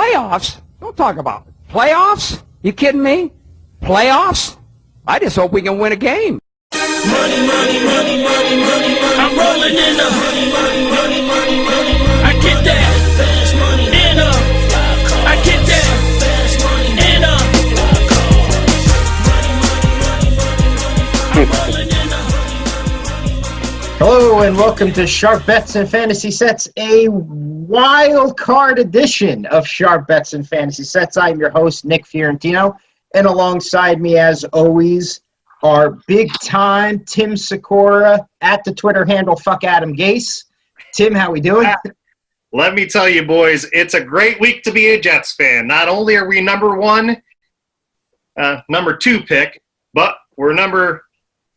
Playoffs? Don't talk about it. Playoffs? You kidding me? Playoffs? I just hope we can win a game. Money, money, money, money, money, money. I'm rolling in the money, money, money, money, money. I get that fast money in a. I get that fast money in a. I'm rolling in the. Hello and welcome to Sharp Bets and Fantasy Sets, a wild card edition of Sharp Bets and Fantasy Sets. I'm your host, Nick Fiorentino, and alongside me, as always, our big-time Tim Sikora at the Twitter handle, Fuck Adam Gase. Tim, how we doing? Let me tell you, boys, it's a great week to be a Jets fan. Not only are we number 2 pick, but we're number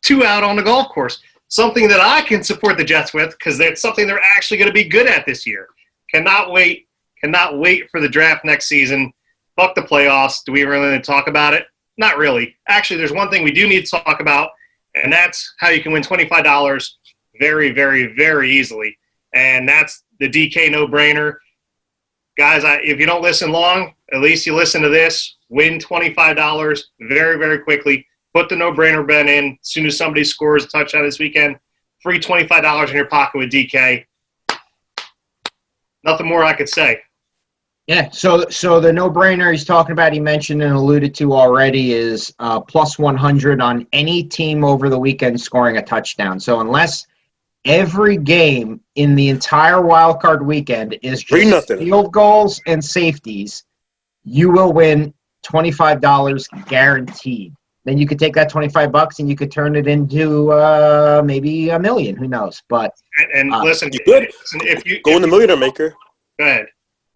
2 out on the golf course. Something that I can support the Jets with because that's something they're actually going to be good at this year. Cannot wait for the draft next season. Fuck the playoffs. Do we really need to talk about it? Not really. Actually, there's one thing we do need to talk about, and that's how you can win $25 very, very, very easily. And that's the DK no-brainer. Guys, if you don't listen long, at least you listen to this. Win $25 very, very quickly. Put the no-brainer bet in. As soon as somebody scores a touchdown this weekend, free $25 in your pocket with DK. Nothing more I could say. Yeah, so the no-brainer he's talking about, he mentioned and alluded to already, is plus 100 on any team over the weekend scoring a touchdown. So unless every game in the entire wild card weekend is just field goals and safeties, you will win $25 guaranteed. Then you could take that $25 and you could turn it into maybe $1 million. Who knows? But listen, you could if you go in the millionaire maker. Go ahead.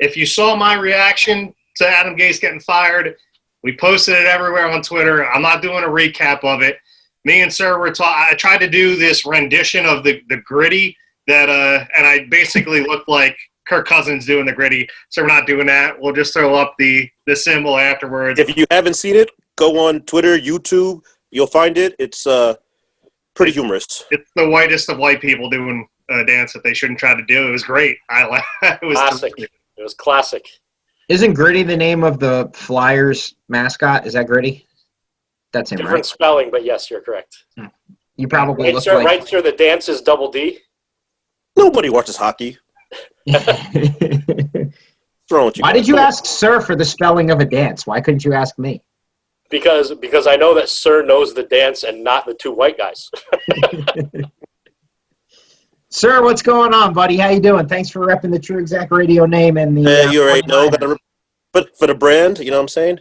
If you saw my reaction to Adam Gase getting fired, we posted it everywhere on Twitter. I'm not doing a recap of it. Me and Sir were I tried to do this rendition of the gritty that and I basically looked like Kirk Cousins doing the gritty. So we're not doing that. We'll just throw up the symbol afterwards. If you haven't seen it, go on Twitter, YouTube. You'll find it. It's pretty humorous. It's the whitest of white people doing a dance that they shouldn't try to do. It was great. It was classic. It was classic. Isn't Gritty the name of the Flyers mascot? Is that Gritty? That's him, Different right? spelling, but yes, you're correct. You probably look sir, like... Right, sir, the dance is double D. Nobody watches hockey. What's wrong with you? Why did you ask Sir for the spelling of a dance? Why couldn't you ask me? Because I know that Sir knows the dance and not the two white guys. Sir, what's going on, buddy? How you doing? Thanks for repping the TruExact radio name and the. Yeah, you already know. But for the brand, you know what I'm saying?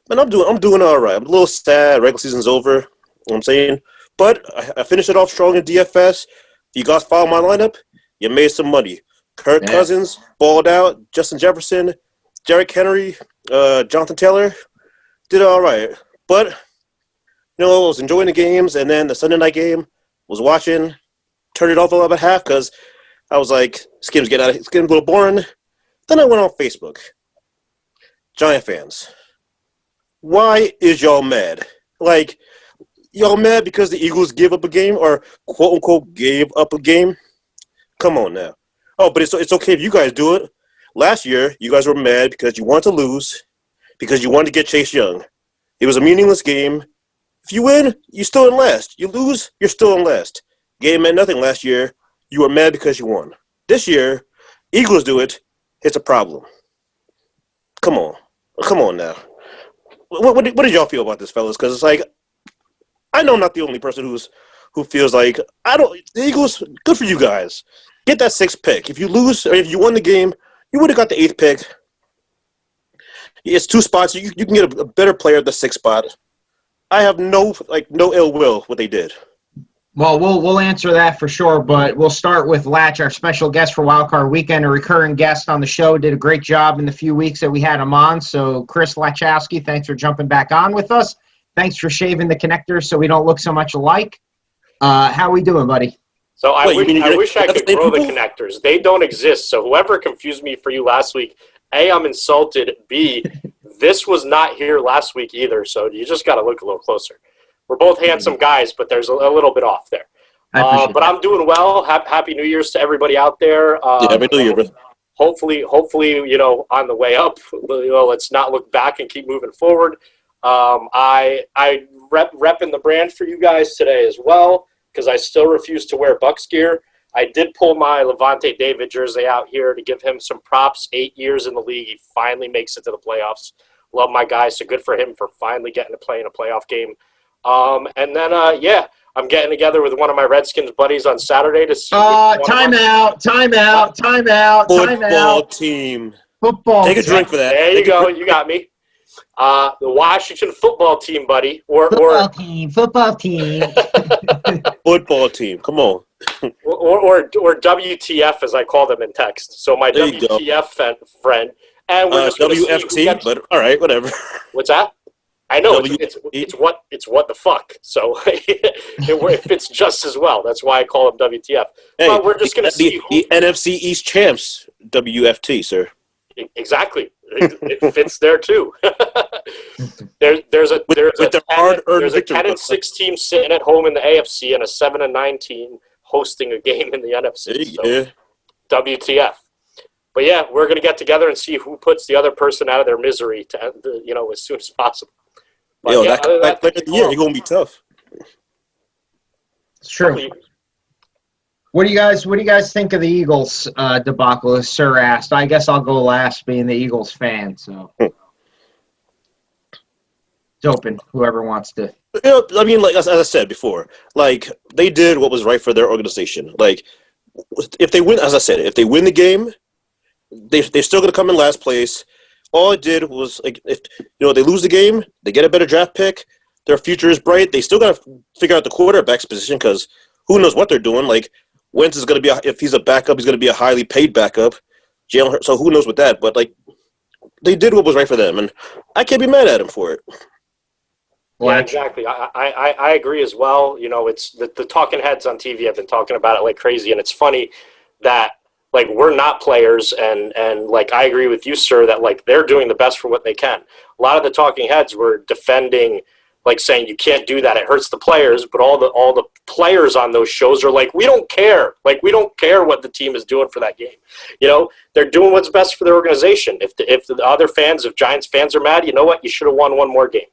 Man, I'm doing all right. I'm a little sad. Regular season's over. You know what I'm saying? But I finished it off strong in DFS. You guys follow my lineup, you made some money. Kirk Cousins balled out. Justin Jefferson, Derrick Henry, Jonathan Taylor did all right. But, I was enjoying the games, and then the Sunday night game was watching. Turned it off a little bit half because I was like, it's getting a little boring. Then I went on Facebook. Giant fans, why is y'all mad? Like, y'all mad because the Eagles give up a game or quote-unquote gave up a game? Come on now. Oh, but it's okay if you guys do it. Last year, you guys were mad because you wanted to lose, because you wanted to get Chase Young. It was a meaningless game. If you win, you're still in last. You lose, you're still in last. Game meant nothing last year. You were mad because you won. This year, Eagles do it. It's a problem. Come on now. What did y'all feel about this, fellas? Because it's like, I know I'm not the only person who feels like the Eagles. Good for you guys. Get that 6th pick. If you lose or if you won the game, you would have got the 8th pick. It's 2 spots. You can get a better player at the 6th spot. I have no ill will what they did. Well, we'll answer that for sure, but we'll start with Latch, our special guest for Wildcard Weekend, a recurring guest on the show, did a great job in the few weeks that we had him on. So, Chris Lachowski, thanks for jumping back on with us. Thanks for shaving the connectors so we don't look so much alike. How we doing, buddy? So I wish I could grow the connectors. They don't exist. So whoever confused me for you last week, A, I'm insulted. B, this was not here last week either. So you just got to look a little closer. We're both handsome guys, but there's a little bit off there. But I'm doing well. Happy New Year's to everybody out there. Happy New Year, bro. hopefully, on the way up, let's not look back and keep moving forward. I repping the brand for you guys today as well, because I still refuse to wear Bucks gear. I did pull my Levante David jersey out here to give him some props. 8 years in the league, he finally makes it to the playoffs. Love my guy, so good for him for finally getting to play in a playoff game. And then, I'm getting together with one of my Redskins buddies on Saturday to see. Timeout. Football team. Football. Take a drink for that. There you go. You got me. The Washington football team, buddy. Football team. Football team. Come on. or WTF, as I call them in text. So my WTF friend. And we're just WFT, but all right, whatever. What's that? I know it's what the fuck. So it fits just as well. That's why I call them WTF. Hey, but we're just going to see the NFC East champs. WFT, sir. Exactly. It fits there too. There's a 10-6 team sitting at home in the AFC and a 7-9 team hosting a game in the NFC. So, WTF. But yeah, we're going to get together and see who puts the other person out of their misery to end as soon as possible. But that player of the year, he's going to be tough. It's true. What do you guys think of the Eagles debacle? As Sir asked. I guess I'll go last, being the Eagles fan. So it's open. Whoever wants to. I mean, like as I said before, like they did what was right for their organization. Like if they win, as I said, if they win the game, they're still going to come in last place. All it did was, like, if they lose the game, they get a better draft pick. Their future is bright. They still got to figure out the quarterback's position because who knows what they're doing. Like Wentz is going to be if he's a backup, he's going to be a highly paid backup. Jalen Hurts, so who knows with that? But like they did what was right for them, and I can't be mad at them for it. Yeah, exactly. I agree as well. It's the talking heads on TV have been talking about it like crazy, and it's funny that. Like, we're not players, and like, I agree with you, sir, that, like, they're doing the best for what they can. A lot of the talking heads were defending, like, saying you can't do that, it hurts the players, but all the players on those shows are like, we don't care. Like, we don't care what the team is doing for that game. They're doing what's best for their organization. If the other fans, if Giants fans are mad, you know what? You should have won one more game.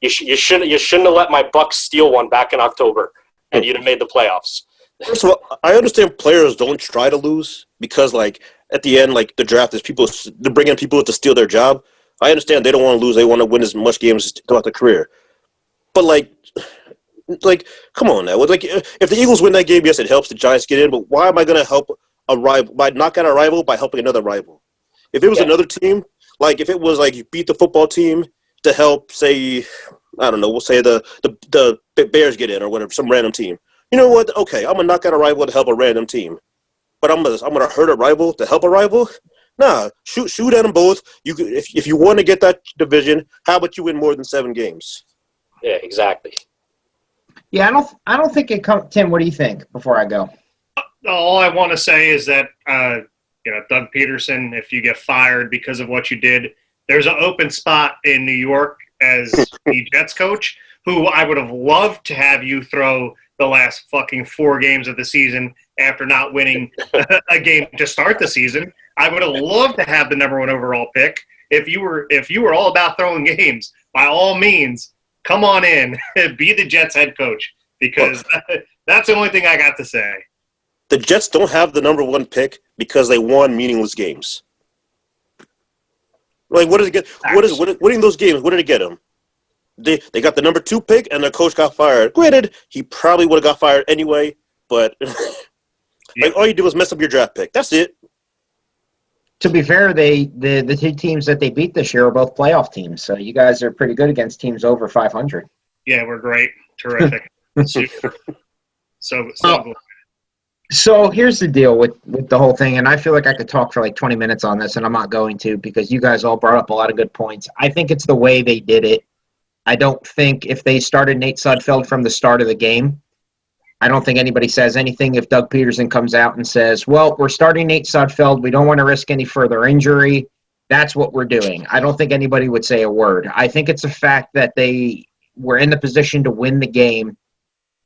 You shouldn't have let my Bucks steal one back in October, and you'd have made the playoffs. First of all, I understand players don't try to lose because, like, at the end, like, the draft is they're bringing people to steal their job. I understand they don't want to lose. They want to win as much games throughout their career. But, like, come on now. Like, if the Eagles win that game, yes, it helps the Giants get in, but why am I going to help a rival by knocking out a rival by helping another rival? If it was another team, like, if it was, like, you beat the football team to help, say, I don't know, we'll say the Bears get in or whatever, some random team. You know what? Okay, I'm gonna knock out a rival to help a random team, but I'm gonna hurt a rival to help a rival. Nah, shoot at them both. If you want to get that division, how about you win more than 7 games? Yeah, exactly. Yeah, I don't think it comes. Tim, what do you think? Before I go, all I want to say is that Doug Peterson, if you get fired because of what you did, there's an open spot in New York as the Jets coach, who I would have loved to have you throw the last fucking 4 games of the season after not winning a game to start the season. I would have loved to have the number 1 overall pick. If you were all about throwing games, by all means, come on in, be the Jets head coach, because that's the only thing I got to say. The Jets don't have the number 1 pick because they won meaningless games. Like, what does it get? Winning those games? What did it get them? They got the number 2 pick, and their coach got fired. Granted, he probably would have got fired anyway, but like all you did was mess up your draft pick. That's it. To be fair, the 2 teams that they beat this year are both playoff teams, so you guys are pretty good against teams over 500. Yeah, we're great. Terrific. Super. So good. So here's the deal with the whole thing, and I feel like I could talk for like 20 minutes on this, and I'm not going to because you guys all brought up a lot of good points. I think it's the way they did it. I don't think if they started Nate Sudfeld from the start of the game, I don't think anybody says anything if Doug Peterson comes out and says, well, we're starting Nate Sudfeld. We don't want to risk any further injury. That's what we're doing. I don't think anybody would say a word. I think it's a fact that they were in the position to win the game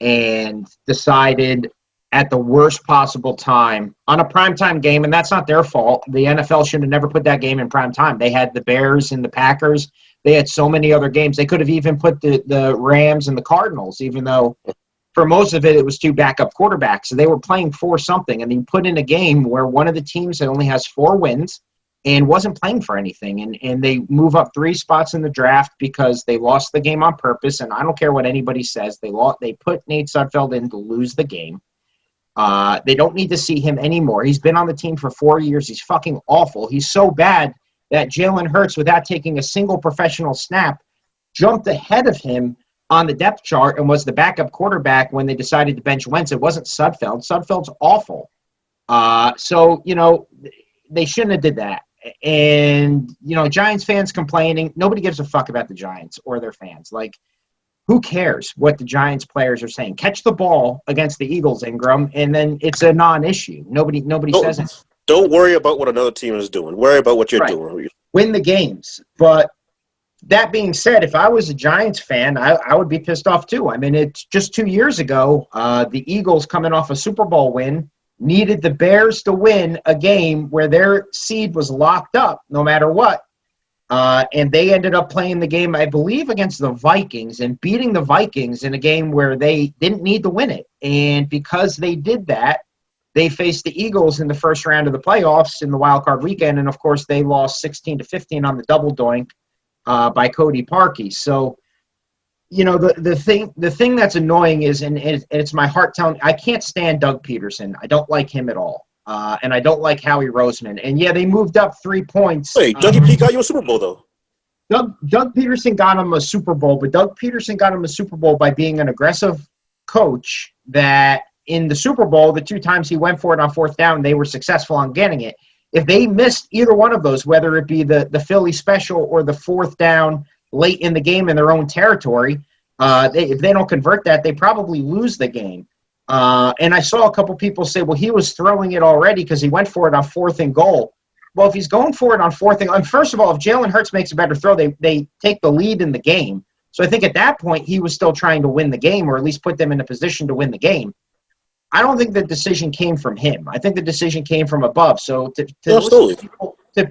and decided at the worst possible time on a primetime game, and that's not their fault. The NFL should have never put that game in prime time. They had the Bears and the Packers. They had so many other games. They could have even put the Rams and the Cardinals, even though for most of it, it was two backup quarterbacks. So they were playing for something, and you put in a game where one of the teams that only has 4 wins and wasn't playing for anything, and they move up 3 spots in the draft because they lost the game on purpose, and I don't care what anybody says. They put Nate Sudfeld in to lose the game. They don't need to see him anymore. He's been on the team for 4 years. He's fucking awful. He's so bad that Jalen Hurts, without taking a single professional snap, jumped ahead of him on the depth chart and was the backup quarterback when they decided to bench Wentz. It wasn't Sudfeld. Sudfeld's awful. So, they shouldn't have did that. And, Giants fans complaining. Nobody gives a fuck about the Giants or their fans. Like, who cares what the Giants players are saying? Catch the ball against the Eagles, Ingram, and then it's a non-issue. Nobody says it. Don't worry about what another team is doing. Worry about what you're doing. Win the games. But that being said, if I was a Giants fan, I would be pissed off too. I mean, it's just 2 years ago, the Eagles coming off a Super Bowl win needed the Bears to win a game where their seed was locked up no matter what. And they ended up playing the game, I believe, against the Vikings and beating the Vikings in a game where they didn't need to win it. And because they did that, they faced the Eagles in the first round of the playoffs in the wild card weekend. And, of course, they lost 16-15 on the double doink by Cody Parkey. So, the thing that's annoying is, and it's my heart telling, I can't stand Doug Peterson. I don't like him at all. And I don't like Howie Roseman. And, yeah, they moved up 3 points. Wait, Dougie P got you a Super Bowl, though. Doug Peterson got him a Super Bowl, but Doug Peterson got him a Super Bowl by being an aggressive coach that in the Super Bowl, the 2 times he went for it on 4th down, they were successful on getting it. If they missed either one of those, whether it be the Philly special or the 4th down late in the game in their own territory, if they don't convert that, they probably lose the game. And I saw a couple people say, well, he was throwing it already because he went for it on 4th and goal. Well, if he's going for it on 4th and goal, and first of all, if Jalen Hurts makes a better throw, they take the lead in the game. So I think at that point, he was still trying to win the game or at least put them in a position to win the game. I don't think the decision came from him. I think the decision came from above. So to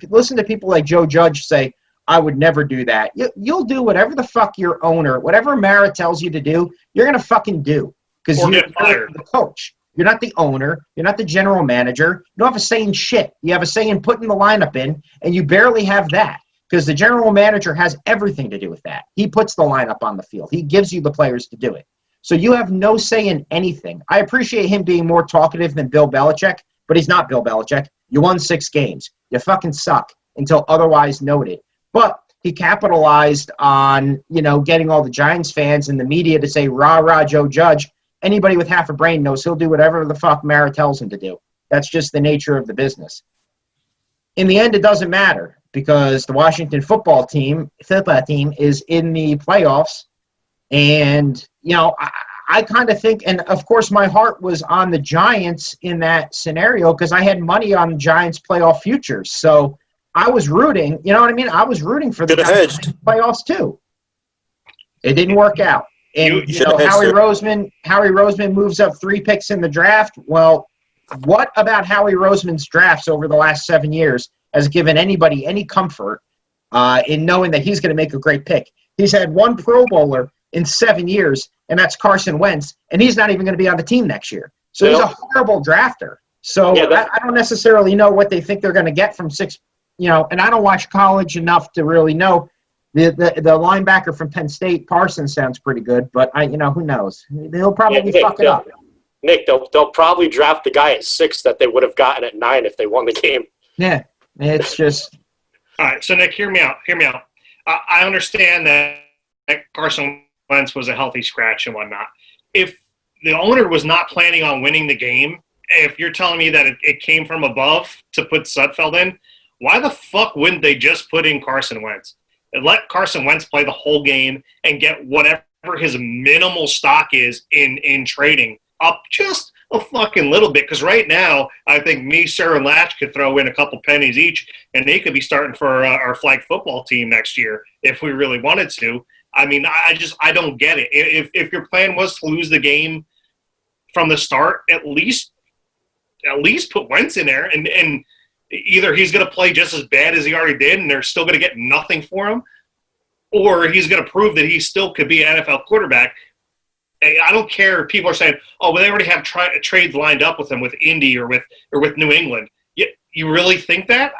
listen to people like Joe Judge say, I would never do that. You'll do whatever the fuck your owner, whatever Mara tells you to do, you're going to fucking do. Because you're the coach. You're not the owner. You're not the general manager. You don't have a say in shit. You have a say in putting the lineup in, and you barely have that. Because the general manager has everything to do with that. He puts the lineup on the field. He gives you the players to do it. So you have no say in anything. I appreciate him being more talkative than Bill Belichick, but he's not Bill Belichick. You won 6 games. You fucking suck until otherwise noted. But he capitalized on, getting all the Giants fans and the media to say, rah, rah, Joe Judge. Anybody with half a brain knows he'll do whatever the fuck Mara tells him to do. That's just the nature of the business. In the end, it doesn't matter because the Washington football team is in the playoffs. And, I kind of think, and of course my heart was on the Giants in that scenario because I had money on Giants playoff futures. So I was rooting, you know what I mean? I was rooting for the Giants playoffs too. It didn't work out. And, Howie Roseman moves up 3 picks in the draft. Well, what about Howie Roseman's drafts over the last 7 years has given anybody any comfort in knowing that he's going to make a great pick? He's had 1 Pro Bowler in 7 years, and that's Carson Wentz, and he's not even going to be on the team next year. So he's a horrible drafter. So I don't necessarily know what they think they're going to get from 6, and I don't watch college enough to really know. The linebacker from Penn State, Parsons, sounds pretty good, but who knows? He'll probably fuck it up. Nick, they'll probably draft the guy at 6 that they would have gotten at 9 if they won the game. Yeah, it's just. All right, so Nick, hear me out. I understand that Carson Wentz was a healthy scratch and whatnot. If the owner was not planning on winning the game, if you're telling me that it came from above to put Sudfeld in, why the fuck wouldn't they just put in Carson Wentz? And let Carson Wentz play the whole game and get whatever his minimal stock is in trading up just a fucking little bit. Because right now, I think me, Sir, and Latch could throw in a couple pennies each, and they could be starting for our flag football team next year if we really wanted to. I mean, I don't get it. If your plan was to lose the game, from the start, at least put Wentz in there, and either he's going to play just as bad as he already did, and they're still going to get nothing for him, or he's going to prove that he still could be an NFL quarterback. I don't care if people are saying, oh, well, they already have trades lined up with him with Indy or with New England. You really think that?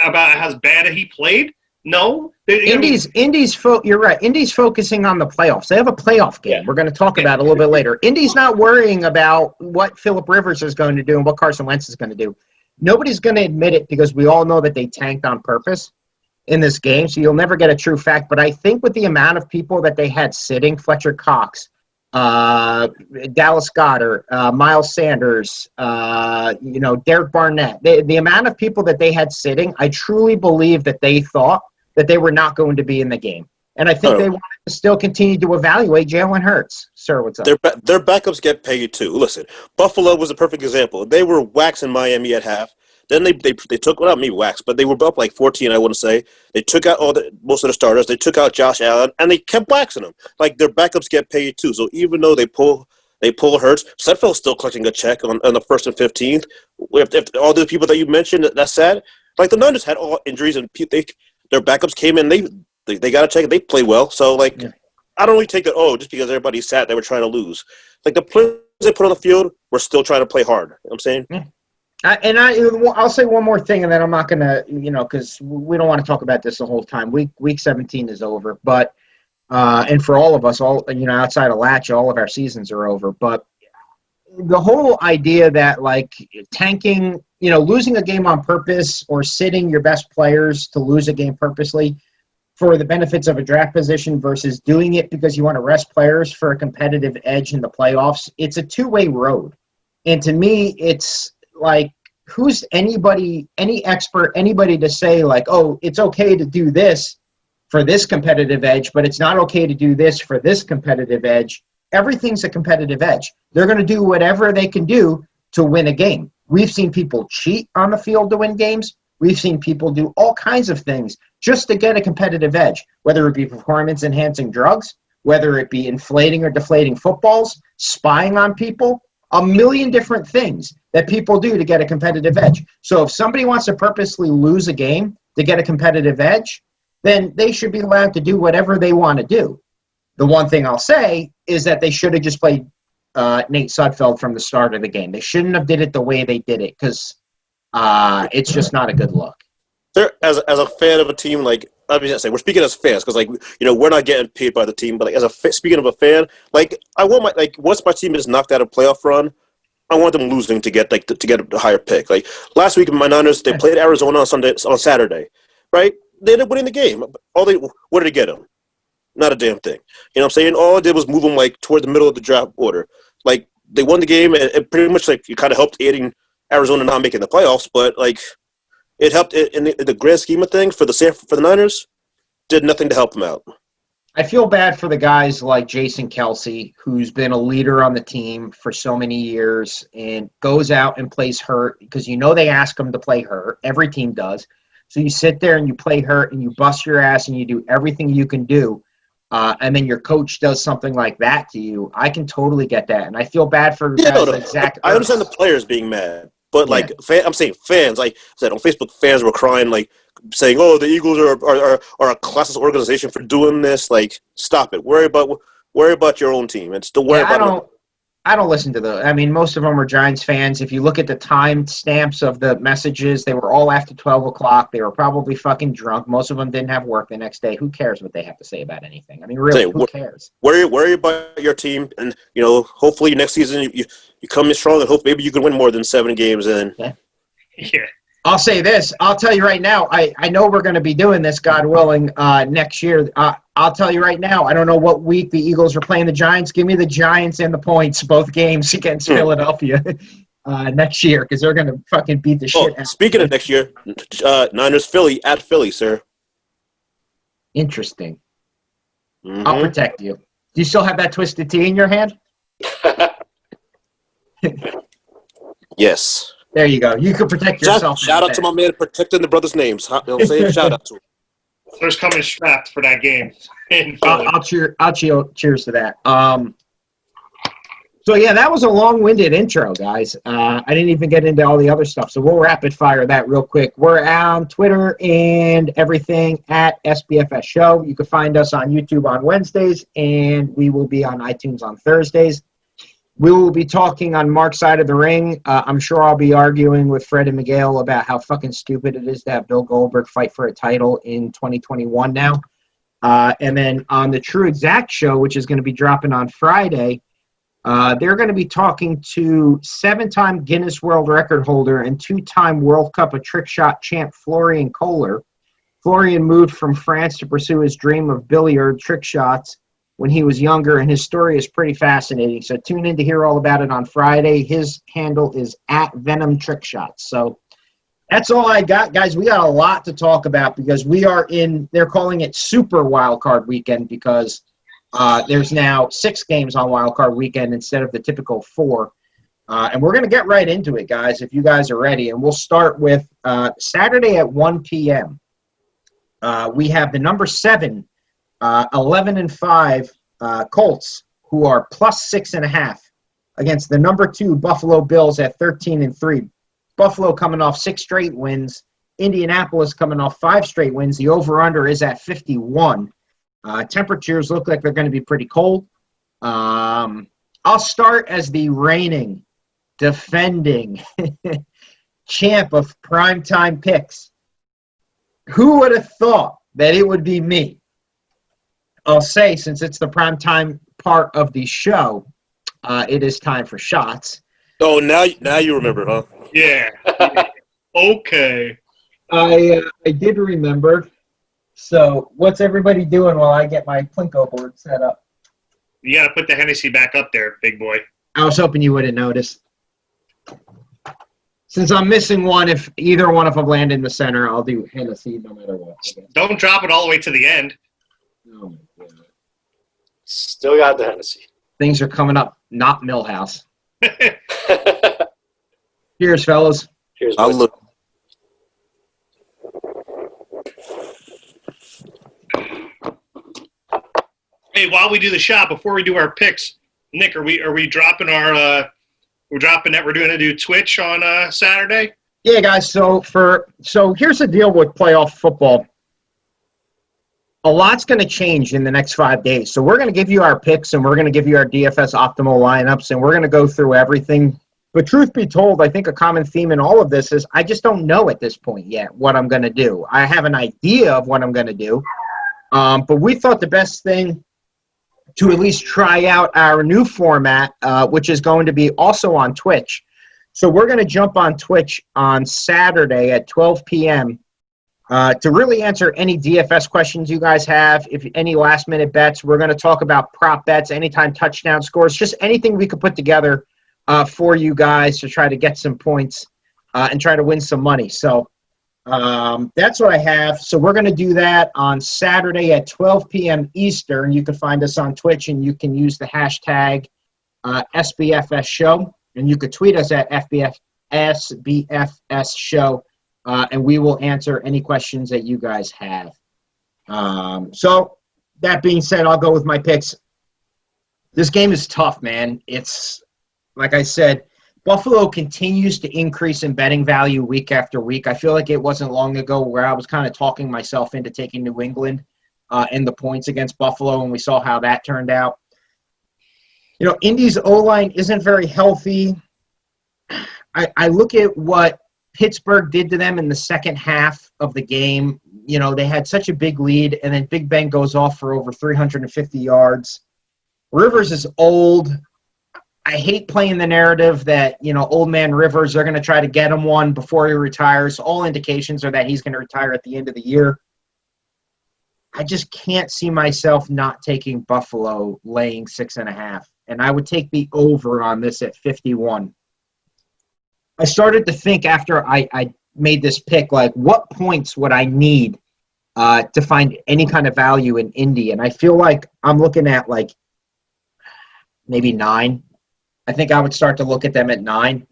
About how bad he played? No. Indy's you're right. Indy's focusing on the playoffs. They have a playoff game. We're going to talk about it a little bit later. Indy's not worrying about what Phillip Rivers is going to do and what Carson Wentz is going to do. Nobody's going to admit it because we all know that they tanked on purpose in this game, so you'll never get a true fact. But I think with the amount of people that they had sitting, Fletcher Cox, Dallas Goedert, Miles Sanders, Derek Barnett, the amount of people that they had sitting, I truly believe that they thought that they were not going to be in the game. And I think they wanted to still continue to evaluate Jalen Hurts. Sir, what's up? Their backups get paid too. Listen, Buffalo was a perfect example. They were waxing Miami at half. Then they took, well, not me wax, but they were up like 14, I wouldn't say. They took out most of the starters. They took out Josh Allen, and they kept waxing them. Like, their backups get paid too. So even though they pull Hurts, Sudfeld's still collecting a check on the 1st and 15th. If all the people that you mentioned, that's sad. Like, the Niners had all injuries, and their backups came in. They got a check. They played well. So, like, I don't really take that, just because everybody sat, they were trying to lose. Like, the players they put on the field were still trying to play hard. You know what I'm saying? Yeah. I'll say one more thing, and then I'm not going to, because we don't want to talk about this the whole time. Week 17 is over, but and for all of us, outside of Latch, all of our seasons are over. But the whole idea that, like, tanking, losing a game on purpose or sitting your best players to lose a game purposely for the benefits of a draft position versus doing it because you want to rest players for a competitive edge in the playoffs, it's a two-way road. And to me, it's like, who's any expert, anybody to say, like, oh, it's okay to do this for this competitive edge, but it's not okay to do this for this competitive edge. Everything's a competitive edge. They're going to do whatever they can do to win a game. We've seen people cheat on the field to win games. We've seen people do all kinds of things just to get a competitive edge, whether it be performance-enhancing drugs, whether it be inflating or deflating footballs, spying on people, a million different things that people do to get a competitive edge. So if somebody wants to purposely lose a game to get a competitive edge, then they should be allowed to do whatever they want to do. The one thing I'll say is that they should have just played Nate Sudfeld from the start of the game. They shouldn't have did it the way they did it because it's just not a good look. As a fan of a team, like, I mean, we're speaking as fans because, like, we're not getting paid by the team. But, like, speaking of a fan, like, I want once my team is knocked out of playoff run, I want them losing to get a higher pick. Like, last week, my Niners, they played Arizona on Saturday, right? They ended up winning the game. What did they get them? Not a damn thing. You know what I'm saying? All I did was move them, like, toward the middle of the draft order. Like, they won the game, and it pretty much, like, it kind of helped aiding Arizona not making the playoffs, but, like, it helped in the grand scheme of things for the Niners. Did nothing to help them out. I feel bad for the guys like Jason Kelsey, who's been a leader on the team for so many years and goes out and plays hurt because they ask him to play hurt. Every team does. So you sit there and you play hurt and you bust your ass and you do everything you can do, and then your coach does something like that to you. I can totally get that, and I feel bad for guys like Zach. I understand the players being mad. But, like, I'm saying fans, like I said, on Facebook, fans were crying, like, saying, oh, the Eagles are a classless organization for doing this. Like, stop it. Worry about your own team and still worry about it. I don't listen to most of them are Giants fans. If you look at the time stamps of the messages, they were all after 12 o'clock. They were probably fucking drunk. Most of them didn't have work the next day. Who cares what they have to say about anything? I mean, really, who cares? Worry about your team, and, hopefully next season you come in strong and hope maybe you can win more than 7 games. And yeah. I'll say this. I'll tell you right now, I know we're going to be doing this, God willing, next year. I'll tell you right now, I don't know what week the Eagles are playing the Giants. Give me the Giants and the points, both games against Philadelphia next year, because they're going to fucking beat the shit out. Speaking of next year, Niners Philly at Philly, sir. Interesting. Mm-hmm. I'll protect you. Do you still have that twisted tea in your hand? Yes. There you go. You can protect yourself. Shout out to my man protecting the brothers' names. You know what I'm saying? Shout out to him. There's coming strapped for that game. I'll cheers to that. So, yeah, that was a long-winded intro, guys. I didn't even get into all the other stuff, so we'll rapid-fire that real quick. We're on Twitter and everything at SBFS Show. You can find us on YouTube on Wednesdays, and we will be on iTunes on Thursdays. We will be talking on Mark's side of the ring. I'm sure I'll be arguing with Fred and Miguel about how fucking stupid it is to have Bill Goldberg fight for a title in 2021 now. And then on the TruExact show, which is going to be dropping on Friday, they're going to be talking to 7-time Guinness World Record holder and 2-time World Cup of Trick Shot champ Florian Kohler. Florian moved from France to pursue his dream of billiard trick shots when he was younger, and his story is pretty fascinating. So tune in to hear all about it on Friday. His handle is @Venom Trick Shots. So that's all I got, guys. We got a lot to talk about because we are in, they're calling it Super Wildcard Weekend because there's now 6 games on Wildcard Weekend instead of the typical 4. And we're going to get right into it, guys, if you guys are ready. And we'll start with Saturday at 1 p.m. We have the number 7, 11-5 Colts, who are plus 6.5 against the number 2 Buffalo Bills at 13-3. Buffalo coming off 6 straight wins. Indianapolis coming off 5 straight wins. The over-under is at 51. Temperatures look like they're going to be pretty cold. I'll start as the reigning, defending champ of primetime picks. Who would have thought that it would be me? I'll say, since it's the primetime part of the show, it is time for shots. Oh, now you remember, huh? Yeah. Okay. I did remember. So what's everybody doing while I get my Plinko board set up? You got to put the Hennessy back up there, big boy. I was hoping you wouldn't notice. Since I'm missing one, if either one of them land in the center, I'll do Hennessy no matter what. Don't drop it all the way to the end. Oh my God. Still got the Hennessy. Things are coming up, not Millhouse. Cheers, fellas. Cheers, I'll boys. look. Hey, while we do the shot, before we do our picks, Nick, are we dropping our we're going to do Twitch on Saturday? Yeah, guys. So here's the deal with playoff football. A lot's going to change in the next 5 days. So we're going to give you our picks, and we're going to give you our DFS optimal lineups, and we're going to go through everything. But truth be told, I think a common theme in all of this is I just don't know at this point yet what I'm going to do. I have an idea of what I'm going to do, but we thought the best thing to at least try out our new format, which is going to be also on Twitch. So we're going to jump on Twitch on Saturday at 12 p.m. To really answer any DFS questions you guys have. If any last-minute bets, we're going to talk about prop bets, anytime touchdown scores, just anything we could put together for you guys to try to get some points and try to win some money. So that's what I have. So we're going to do that on Saturday at 12 p.m. Eastern. You can find us on Twitch, and you can use the hashtag SBFS Show, and you could tweet us at SBFS Show, and we will answer any questions that you guys have. So that being said, I'll go with my picks. This game is tough, man. It's, like I said, Buffalo continues to increase in betting value week after week. I feel like it wasn't long ago where I was kind of talking myself into taking New England in the points against Buffalo, and we saw how that turned out. You know, Indy's O-line isn't very healthy. I look at what Pittsburgh did to them in the second half of the game. You know, they had such a big lead, and then Big Ben goes off for over 350 yards. Rivers is old. I hate playing the narrative that, you know, old man Rivers, they're going to try to get him one before he retires. All indications are that he's going to retire at the end of the year. I just can't see myself not taking Buffalo laying 6.5. And I would take the over on this at 51. I started to think after I made this pick, like, what points would I need to find any kind of value in Indy? And I feel like I'm looking at, like, maybe 9. I think I would start to look at them at 9.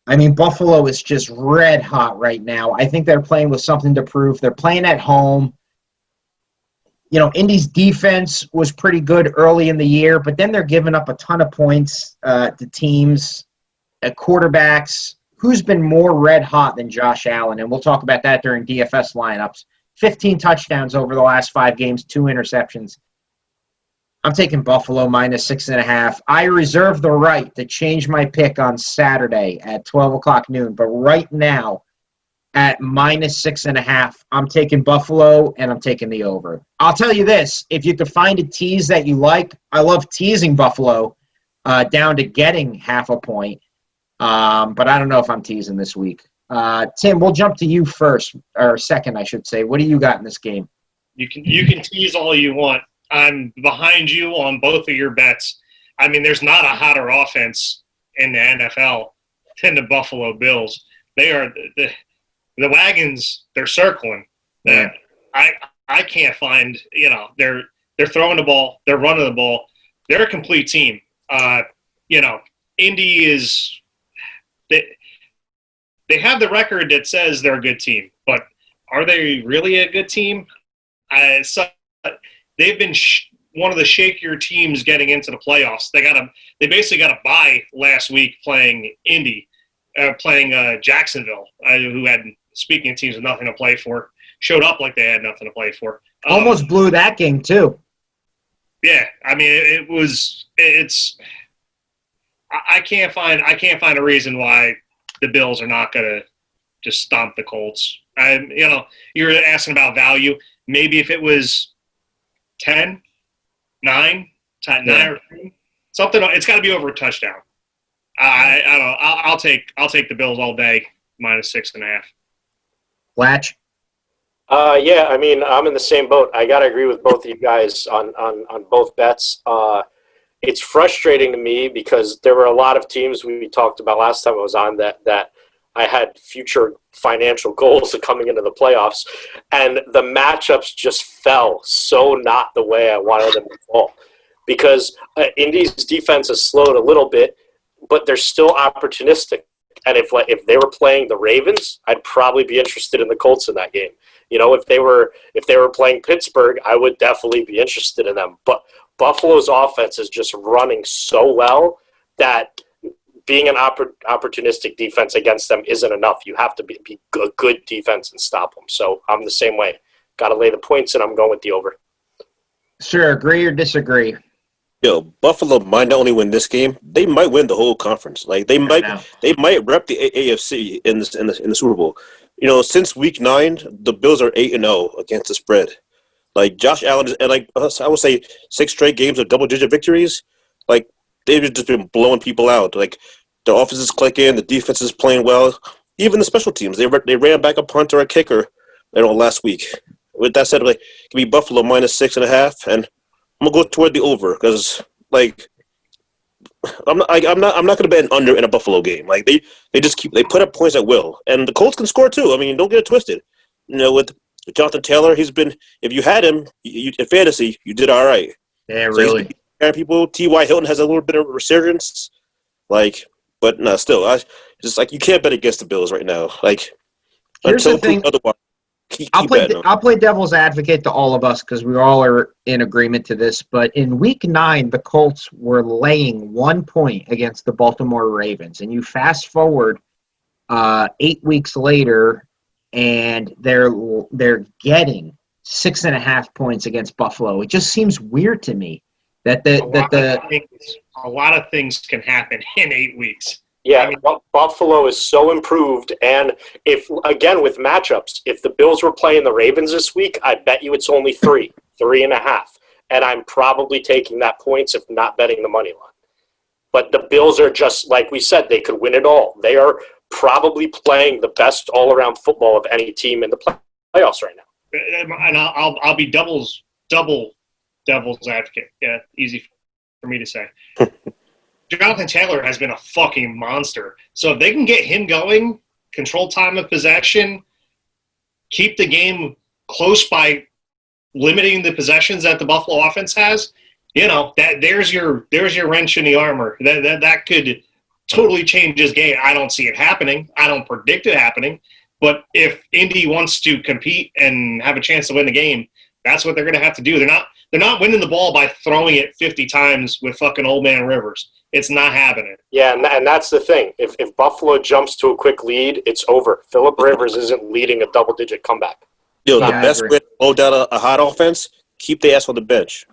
I mean, Buffalo is just red hot right now. I think they're playing with something to prove. They're playing at home. Indy's defense was pretty good early in the year, but then they're giving up a ton of points to teams, quarterbacks. Who's been more red hot than Josh Allen? And we'll talk about that during DFS lineups. 15 touchdowns over the last 5 games, 2 interceptions. I'm taking Buffalo minus 6.5. I reserve the right to change my pick on Saturday at 12 o'clock noon, but right now at minus 6.5, I'm taking Buffalo and I'm taking the over. I'll tell you this, if you could find a tease that you like, I love teasing Buffalo down to getting half a point, but I don't know if I'm teasing this week. Tim, we'll jump to you first, or second, I should say. What do you got in this game? You can tease all you want. I'm behind you on both of your bets. I mean, there's not a hotter offense in the NFL than the Buffalo Bills. They are the wagons. They're circling. Yeah. I can't find. They're throwing the ball. They're running the ball. They're a complete team. Indy is. They have the record that says they're a good team, but are they really a good team? They've been one of the shakier teams getting into the playoffs. They basically got a bye last week playing Jacksonville, who had, speaking of teams with nothing to play for, showed up like they had nothing to play for. Almost blew that game too. Yeah, I mean I can't find a reason why the Bills are not going to just stomp the Colts. You're asking about value. Maybe if it was 10, 9 or 10, something. It's got to be over a touchdown. I don't know. I'll take the Bills all day minus 6.5. Latch. Yeah, I mean, I'm in the same boat. I got to agree with both of you guys on both bets. It's frustrating to me because there were a lot of teams we talked about last time I was on that I had future financial goals of coming into the playoffs, and the matchups just fell so not the way I wanted them to fall. Because Indy's defense has slowed a little bit, but they're still opportunistic. And if they were playing the Ravens, I'd probably be interested in the Colts in that game. If they were playing Pittsburgh, I would definitely be interested in them. But Buffalo's offense is just running so well that being an opportunistic defense against them isn't enough. You have to be a good defense and stop them. So I'm the same way. Got to lay the points, and I'm going with the over. Sure, agree or disagree? Buffalo might not only win this game, they might win the whole conference. Like they might rep the AFC in the Super Bowl. Since week 9, the Bills are 8-0 against the spread. Like Josh Allen and I would say 6 straight games of double-digit victories. Like they've just been blowing people out. Like the offense is clicking, the defense is playing well. Even the special teams, they ran back a punter, a kicker, last week. With that said, give me Buffalo minus 6.5, and I'm gonna go toward the over because I'm not going to bet an under in a Buffalo game. Like they put up points at will, and the Colts can score too. I mean, don't get it twisted. With Jonathan Taylor, if you had him in fantasy, you did all right. Yeah, really. People, T.Y. Hilton has a little bit of a resurgence, but no, still, you can't bet against the Bills right now. Here's the thing. Otherwise, I'll play devil's advocate to all of us because we all are in agreement to this. But in week 9, the Colts were laying 1 point against the Baltimore Ravens, and you fast forward 8 weeks later, and they're getting 6.5 points against Buffalo. It just seems weird to me that a lot of things can happen in 8 weeks. Yeah, Buffalo is so improved, and if with matchups, if the Bills were playing the Ravens this week, I bet you it's only 3.5, and I'm probably taking that points if not betting the money line. But the Bills are just, like we said, they could win it all. They are probably playing the best all-around football of any team in the playoffs right now. And I'll be double devil's advocate. Yeah, easy for me to say. Jonathan Taylor has been a fucking monster. So if they can get him going, control time of possession, keep the game close by limiting the possessions that the Buffalo offense has, there's your wrench in the armor. That could totally change his game. I don't see it happening. I don't predict it happening. But if Indy wants to compete and have a chance to win the game, That's what they're going to have to do. They're not winning the ball by throwing it 50 times with fucking old man Rivers. It's not happening. Yeah, and that's the thing. If Buffalo jumps to a quick lead, it's over. Phillip Rivers isn't leading a double-digit comeback. Yo, Yeah, the best way to hold down a hot offense, keep the ass on the bench.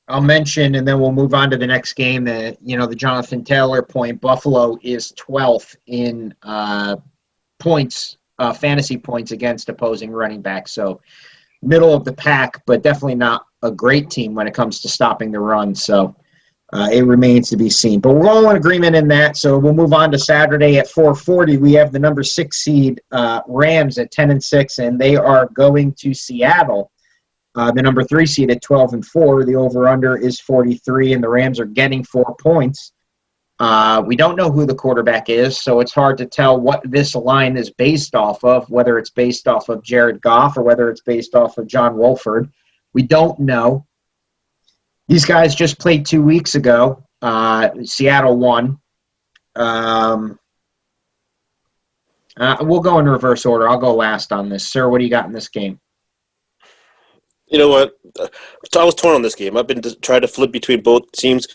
I'll mention, and then we'll move on to the next game, the Jonathan Taylor point. Buffalo is 12th in points, fantasy points against opposing running backs. So middle of the pack, but definitely not a great team when it comes to stopping the run. So it remains to be seen. But we're all in agreement in that. So we'll move on to Saturday at 4:40. We have the number 6 seed Rams at 10-6, and they are going to Seattle. The number 3 seed at 12-4. The over/under is 43, and the Rams are getting 4 points. We don't know who the quarterback is, so it's hard to tell what this line is based off of, whether it's based off of Jared Goff or whether it's based off of John Wolford. We don't know. These guys just played 2 weeks ago. Seattle won. We'll go in reverse order. I'll go last on this. Sir, what do you got in this game? You know what? I was torn on this game. I've been trying to flip between both teams.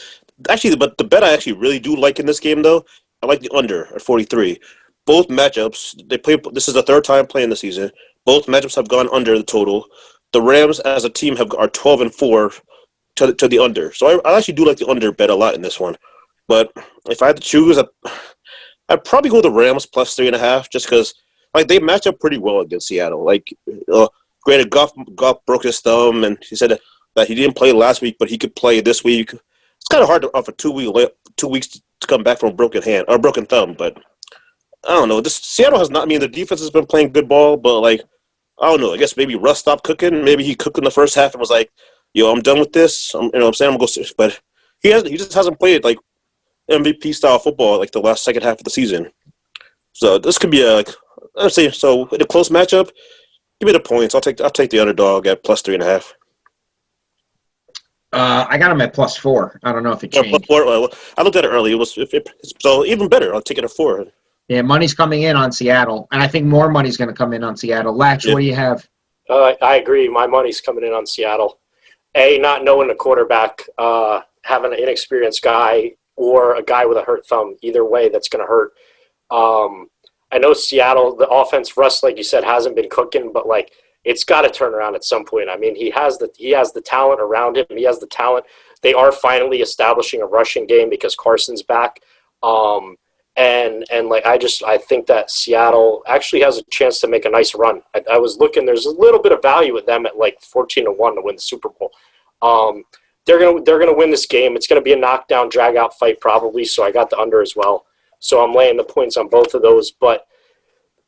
Actually, but the bet I actually really do like in this game, though, I like the under at 43. Both matchups, they play. This is the third time playing the season. Both matchups have gone under the total. The Rams, as a team, are 12-4 to the under. So I actually do like the under bet a lot in this one. But if I had to choose, I'd probably go the Rams plus 3.5, just because they match up pretty well against Seattle. Granted, Goff broke his thumb, and he said that he didn't play last week, but he could play this week. It's kind of hard for 2 weeks to come back from a broken hand or broken thumb. But I don't know. This Seattle has not. I mean, the defense has been playing good ball, but I don't know. I guess maybe Russ stopped cooking. Maybe he cooked in the first half and was like, "Yo, I'm done with this." I'm saying I'm gonna go. But he just hasn't played MVP style football the last second half of the season. So this could be I'd say so in a close matchup. Give me the points. I'll take the underdog at plus 3.5. I got him at plus 4. I don't know if it changed. Plus 4. I looked at it early. It was so even better. I'll take it at 4. Yeah, money's coming in on Seattle, and I think more money's going to come in on Seattle. Latch, What do you have? I agree. My money's coming in on Seattle. Not knowing the quarterback, having an inexperienced guy or a guy with a hurt thumb. Either way, that's going to hurt. I know Seattle, the offense, Russ, like you said, hasn't been cooking, but it's got to turn around at some point. I mean, he has the talent around him. He has the talent. They are finally establishing a rushing game because Carson's back. I think that Seattle actually has a chance to make a nice run. I was looking. There's a little bit of value with them at 14-1 to win the Super Bowl. They're gonna win this game. It's gonna be a knockdown, drag out fight probably. So I got the under as well. So I'm laying the points on both of those. But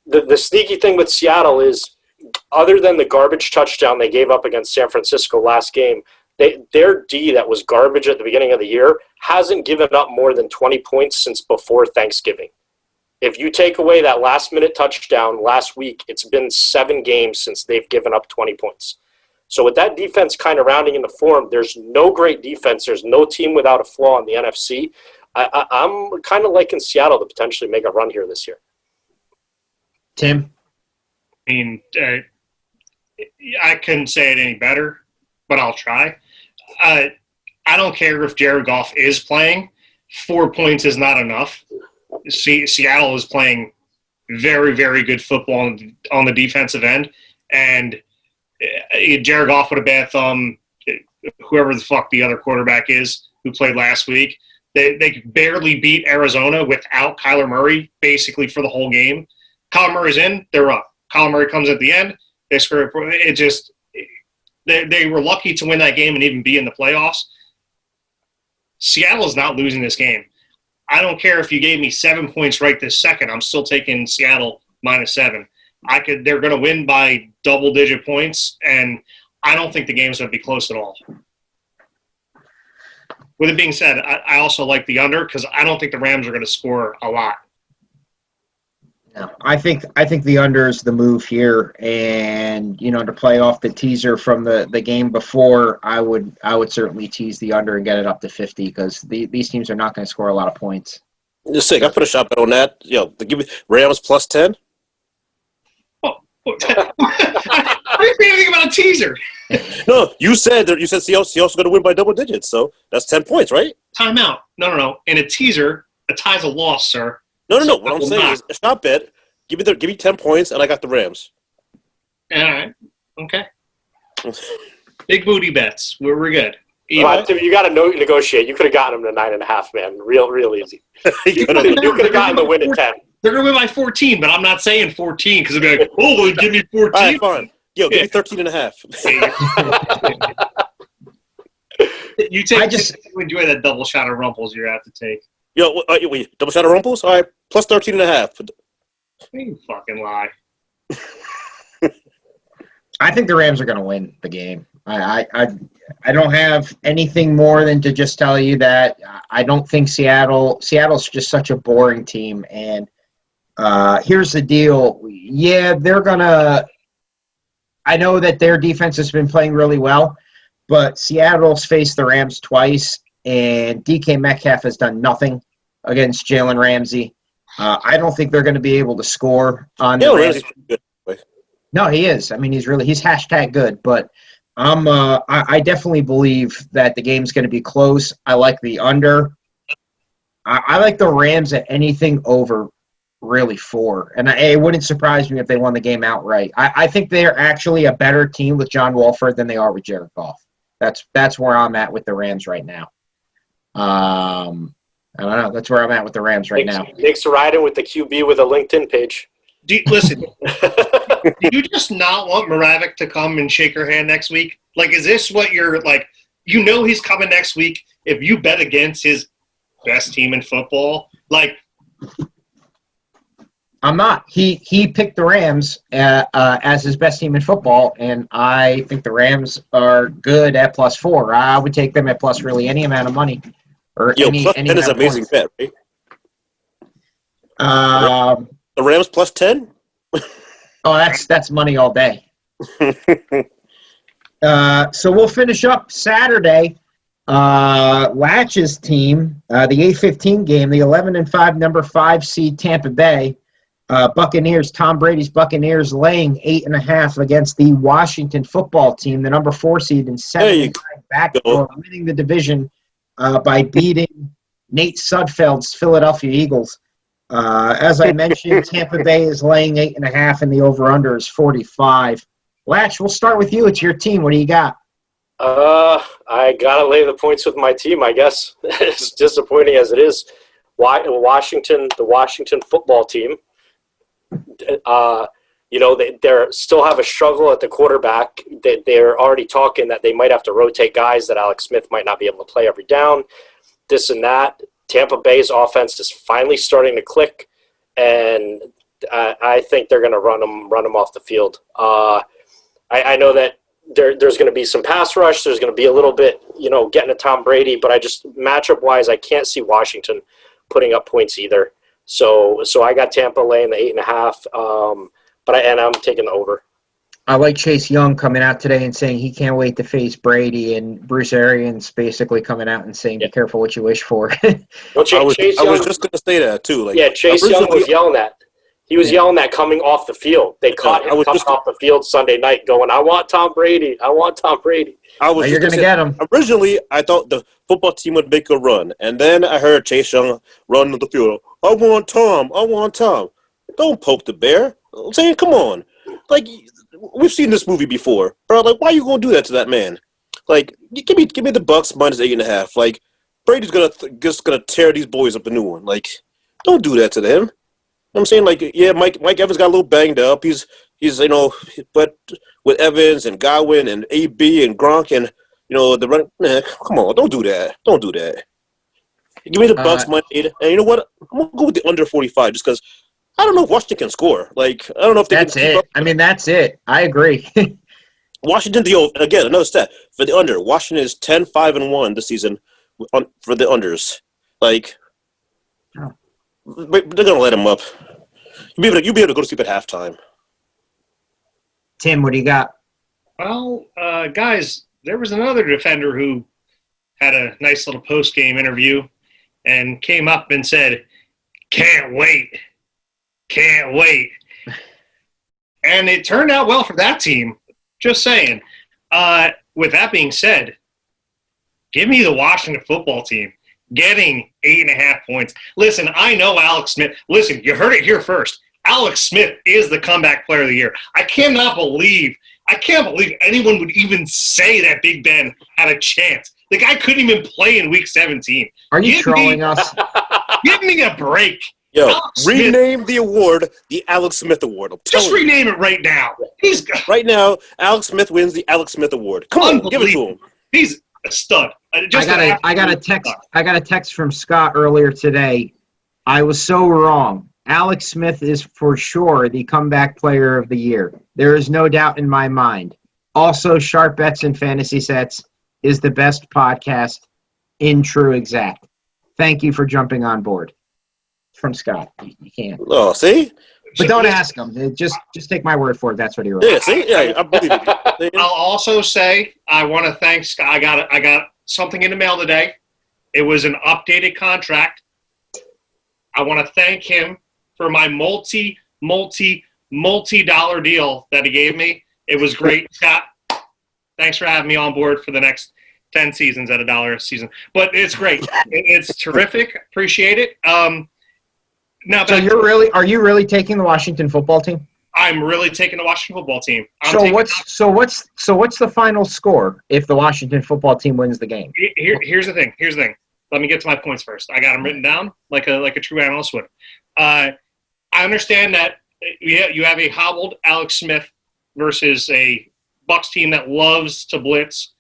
the sneaky thing with Seattle is, other than the garbage touchdown they gave up against San Francisco last game, their D that was garbage at the beginning of the year hasn't given up more than 20 points since before Thanksgiving. If you take away that last-minute touchdown last week, it's been 7 games since they've given up 20 points. So with that defense kind of rounding in the form, there's no great defense. There's no team without a flaw in the NFC. I'm kind of liking Seattle to potentially make a run here this year. Tim? I mean, I couldn't say it any better, but I'll try. I don't care if Jared Goff is playing. 4 points is not enough. Seattle is playing very, very good football on the defensive end, and Jared Goff with a bad thumb, whoever the fuck the other quarterback is who played last week, they barely beat Arizona without Kyler Murray basically for the whole game. Kyler Murray's in, they're up. Kyler Murray comes at the end, they score. They were lucky to win that game and even be in the playoffs. Seattle is not losing this game. I don't care if you gave me 7 points right this second. I'm still taking Seattle -7. They're going to win by double-digit points, and I don't think the game's going to be close at all. With it being said, I also like the under because I don't think the Rams are going to score a lot. No, I think the under is the move here, and to play off the teaser from the game before, I would certainly tease the under and get it up to 50 because these teams are not going to score a lot of points. Just sick. I put a shot bet on that. Give me Rams plus 10. I didn't say anything about a teaser. No, you said Seattle's going to win by double digits, so that's 10 points, right? Timeout. No. In a teaser, a tie's a loss, sir. No. So What I I'm will saying not. is a shot bet. Give me 10 points, and I got the Rams. All right. Okay. Big booty bets. We're good. Come on, Timmy, you got to negotiate. You could have gotten them to 9.5, man. Real easy. You could have gotten the win at 10. They're going to win by 14, but I'm not saying 14 because they're going to be like, oh, well, give me 14. All right, fine. Yo, give me 13 and a half. You enjoy that double shot of Rumples you have to take. Yo, wait, double shot of Rumples? All right, plus 13 and a half. You fucking lie. I think the Rams are going to win the game. I don't have anything more than to just tell you that I don't think Seattle's just such a boring team. And here's the deal. Yeah, they're going to – I know that their defense has been playing really well, but Seattle's faced the Rams twice, and DK Metcalf has done nothing against Jalen Ramsey. I don't think they're going to be able to score on the Rams. No, he is. I mean, he's hashtag good, but I definitely believe that the game's going to be close. I like the under. I like the Rams at anything over really 4, and it wouldn't surprise me if they won the game outright. I think they're actually a better team with John Wolford than they are with Jared Goff. That's where I'm at with the Rams right now. I don't know. That's where I'm at with the Rams right now. Nick's riding with the QB with a LinkedIn page. Listen, do you just not want Moravik to come and shake her hand next week? Like, is this what you're like? You know he's coming next week. If you bet against his best team in football, like, I'm not. He picked the Rams as his best team in football, and I think the Rams are good at +4. I would take them at plus really any amount of money. Or any plus 10 is an amazing bet, right? The Rams plus 10? Oh, that's money all day. So we'll finish up Saturday. Latch's team, the 8:15 game, the 11-5 number 5 seed Tampa Bay Buccaneers. Tom Brady's Buccaneers laying 8.5 against the Washington football team, the number 4 seed and 7 back door, winning the division by beating Nate Sudfeld's Philadelphia Eagles. As I mentioned, Tampa Bay is laying 8.5, and the over/under is 45. Latch, we'll start with you. It's your team. What do you got? I gotta lay the points with my team, I guess. As disappointing as it is, the Washington football team. They still have a struggle at the quarterback. They're already talking that they might have to rotate guys, that Alex Smith might not be able to play every down, this and that. Tampa Bay's offense is finally starting to click, and I think they're going to run them off the field. I know that there's going to be some pass rush. There's going to be a little bit, getting to Tom Brady, but I just matchup-wise, I can't see Washington putting up points either. So I got Tampa laying the 8.5, and I'm taking the over. I like Chase Young coming out today and saying he can't wait to face Brady, and Bruce Arians basically coming out and saying, "Be careful what you wish for." Well, I was just going to say that too. Chase Young was yelling that. He was yelling that coming off the field. They caught him coming off the field Sunday night, going, "I want Tom Brady. I want Tom Brady." You're going to get him. Originally, I thought the football team would make a run, and then I heard Chase Young run to the field. I want Tom. Don't poke the bear. I'm saying, come on. Like, we've seen this movie before, bro. Like, why are you gonna do that to that man? Like, give me the Bucks minus 8.5. Like, Brady's gonna tear these boys up a new one. Like, don't do that to them. You know what I'm saying, like, yeah, Mike Evans got a little banged up. He's but with Evans and Godwin and AB and Gronk and the run. Come on, don't do that. Don't do that. Give me the Bucks minus 8, and you know what? I'm gonna go with the under 45 just because. I don't know if Washington can score. Like, I don't know if they that's can keep it. up. I mean, that's it. I agree. Washington, again, another stat for the under. Washington is 10-5-1 this season for the unders. Like, they're gonna let him up. You'll be able to go to sleep at halftime. Tim, what do you got? Well, guys, there was another defender who had a nice little post-game interview and came up and said, "Can't wait. Can't wait." And it turned out well for that team. Just saying. with that being said, give me the Washington football team getting 8.5 points. Listen, I know Alex Smith. Listen, you heard it here first. Alex Smith is the comeback player of the year. I can't believe anyone would even say that Big Ben had a chance. The guy couldn't even play in Week 17. Are you trolling us? Give me a break. Yo, Alex rename Smith, the award the Alex Smith Award. just rename it right now. Right now, Alex Smith wins the Alex Smith Award. Come on, give it to him. He's a stud. I got a text from Scott earlier today. I was so wrong. Alex Smith is for sure the comeback player of the year. There is no doubt in my mind. Also, Sharp Bets and Fantasy Sets is the best podcast in TruExact. Thank you for jumping on board. From Scott. You can't. Oh, see? But don't ask him. Just take my word for it. That's what he wrote. Yeah, see? Yeah, I believe it. I'll also say I want to thank Scott. I got something in the mail today. It was an updated contract. I want to thank him for my multi-dollar deal that he gave me. It was great, Scott. Thanks for having me on board for the next 10 seasons at $1 a season. But it's great. It's terrific. Appreciate it. Now, so are you really taking the Washington football team? I'm really taking the Washington football team. What's the final score if the Washington football team wins the game? Here's the thing. Let me get to my points first. I got them written down like a true analyst would. I understand that you have a hobbled Alex Smith versus a Bucs team that loves to blitz,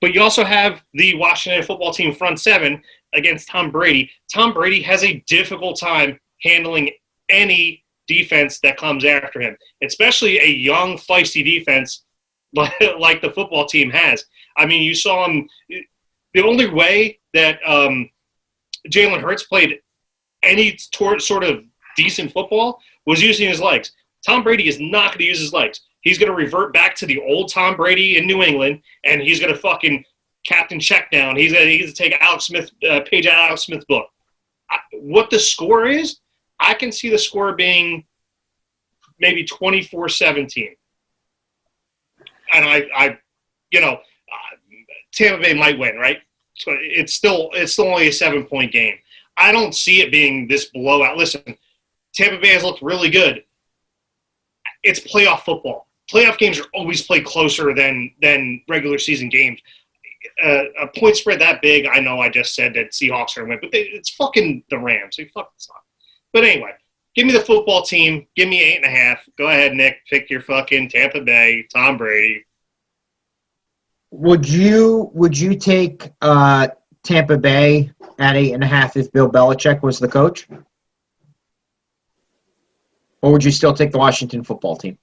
but you also have the Washington football team front seven against Tom Brady. Tom Brady has a difficult time handling any defense that comes after him, especially a young, feisty defense like the football team has. I mean, you saw him. The only way that Jalen Hurts played any sort of decent football was using his legs. Tom Brady is not going to use his legs. He's going to revert back to the old Tom Brady in New England, and he's going to fucking captain check down. He's going to take Alex Smith page out of Alex Smith's book. What the score is, I can see the score being maybe 24-17. And Tampa Bay might win, right? So it's still only a 7-point game. I don't see it being this blowout. Listen, Tampa Bay has looked really good. It's playoff football. Playoff games are always played closer than regular season games. A point spread that big, I know I just said that Seahawks are going to win, but it's fucking the Rams. They fucking suck. But anyway, give me the football team. Give me 8.5. Go ahead, Nick. Pick your fucking Tampa Bay, Tom Brady. Would you take Tampa Bay at 8.5 if Bill Belichick was the coach? Or would you still take the Washington football team?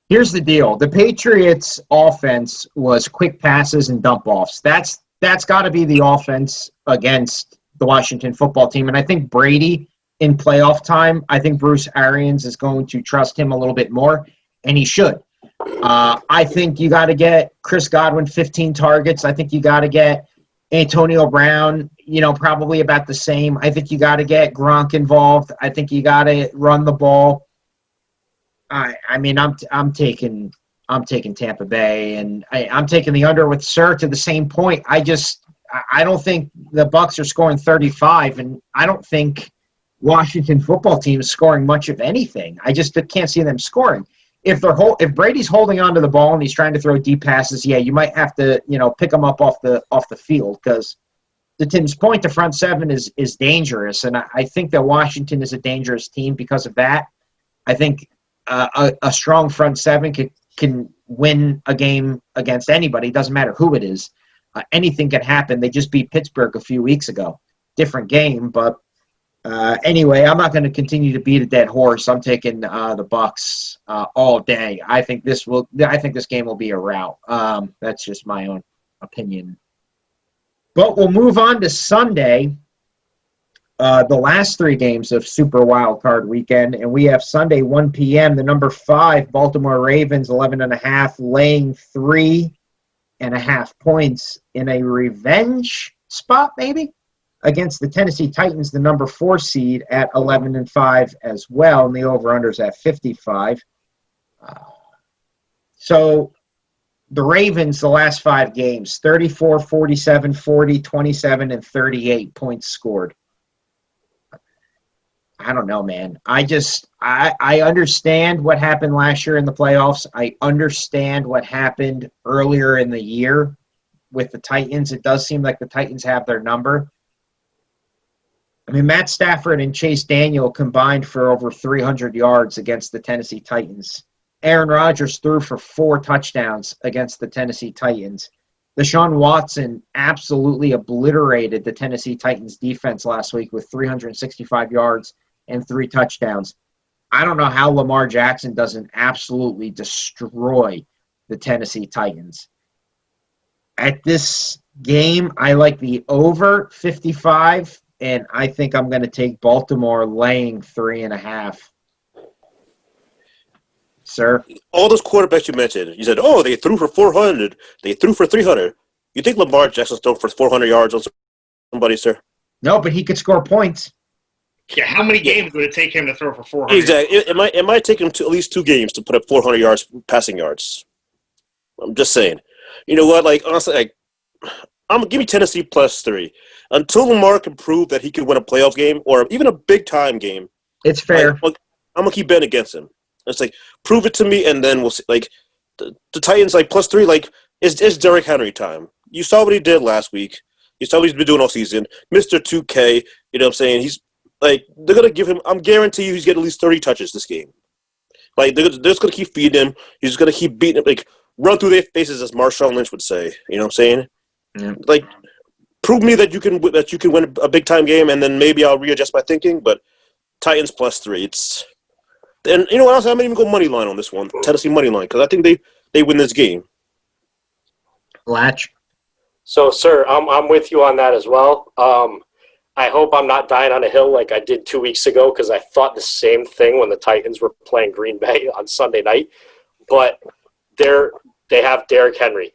Here's the deal. The Patriots' offense was quick passes and dump-offs. That's got to be the offense against the Washington football team. And I think Brady, in playoff time, I think Bruce Arians is going to trust him a little bit more, and he should. I think you got to get Chris Godwin 15 targets. I think you got to get Antonio Brown, probably about the same. I think you got to get Gronk involved. I think you got to run the ball. I'm taking Tampa Bay, and I'm taking the under with Sir to the same point. I don't think the Bucs are scoring 35, and I don't think Washington football team is scoring much of anything. I just can't see them scoring. If Brady's holding onto the ball and he's trying to throw deep passes, yeah, you might have to pick him up off the field, because to Tim's point, the front seven is dangerous, and I think that Washington is a dangerous team because of that. I think a strong front seven can win a game against anybody. It doesn't matter who it is. Anything can happen. They just beat Pittsburgh a few weeks ago. Different game, but anyway, I'm not going to continue to beat a dead horse. I'm taking the Bucs all day. I think this game will be a rout. That's just my own opinion. But we'll move on to Sunday. The last three games of Super Wild Card Weekend, and we have Sunday 1 p.m. The number 5 Baltimore Ravens 11.5 laying 3.5 points in a revenge spot, maybe, against the Tennessee Titans, the number 4 seed at 11.5 as well, and the over/unders at 55. So The Ravens, the last 5 games, 34, 47, 40, 27, and 38 points scored. I don't know, man. I understand what happened last year in the playoffs. I understand what happened earlier in the year with the Titans. It does seem like the Titans have their number. I mean, Matt Stafford and Chase Daniel combined for over 300 yards against the Tennessee Titans. Aaron Rodgers threw for 4 touchdowns against the Tennessee Titans. Deshaun Watson absolutely obliterated the Tennessee Titans defense last week with 365 yards and 3 touchdowns. I don't know how Lamar Jackson doesn't absolutely destroy the Tennessee Titans. At this game, I like the over 55, and I think I'm going to take Baltimore laying 3.5. Sir? All those quarterbacks you mentioned, you said, oh, they threw for 400. They threw for 300. You think Lamar Jackson's thrown for 400 yards on somebody, sir? No, but he could score points. Yeah, how many games would it take him to throw for 400? Exactly. It might take him to at least 2 games to put up 400 yards passing yards. I'm just saying. You know what? Like, honestly, give me Tennessee +3. Until Lamar can prove that he can win a playoff game or even a big-time game, It's fair. I'm going to keep betting against him. It's like, prove it to me, and then we'll see. Like, the Titans, like, +3, like, it's Derrick Henry time. You saw what he did last week. You saw what he's been doing all season. Mr. 2K, you know what I'm saying? He's, like, they're going to give him – I'm guarantee you he's getting at least 30 touches this game. Like, they're just going to keep feeding him. He's going to keep beating him. Like, run through their faces, as Marshawn Lynch would say. You know what I'm saying? Yeah. Like, prove me that you can win a big-time game, and then maybe I'll readjust my thinking. But Titans +3, it's – and you know what else? I might even go money line on this one, Tennessee money line, because I think they win this game. Latch. So, sir, I'm with you on that as well. I hope I'm not dying on a hill like I did 2 weeks ago because I thought the same thing when the Titans were playing Green Bay on Sunday night. But they have Derrick Henry.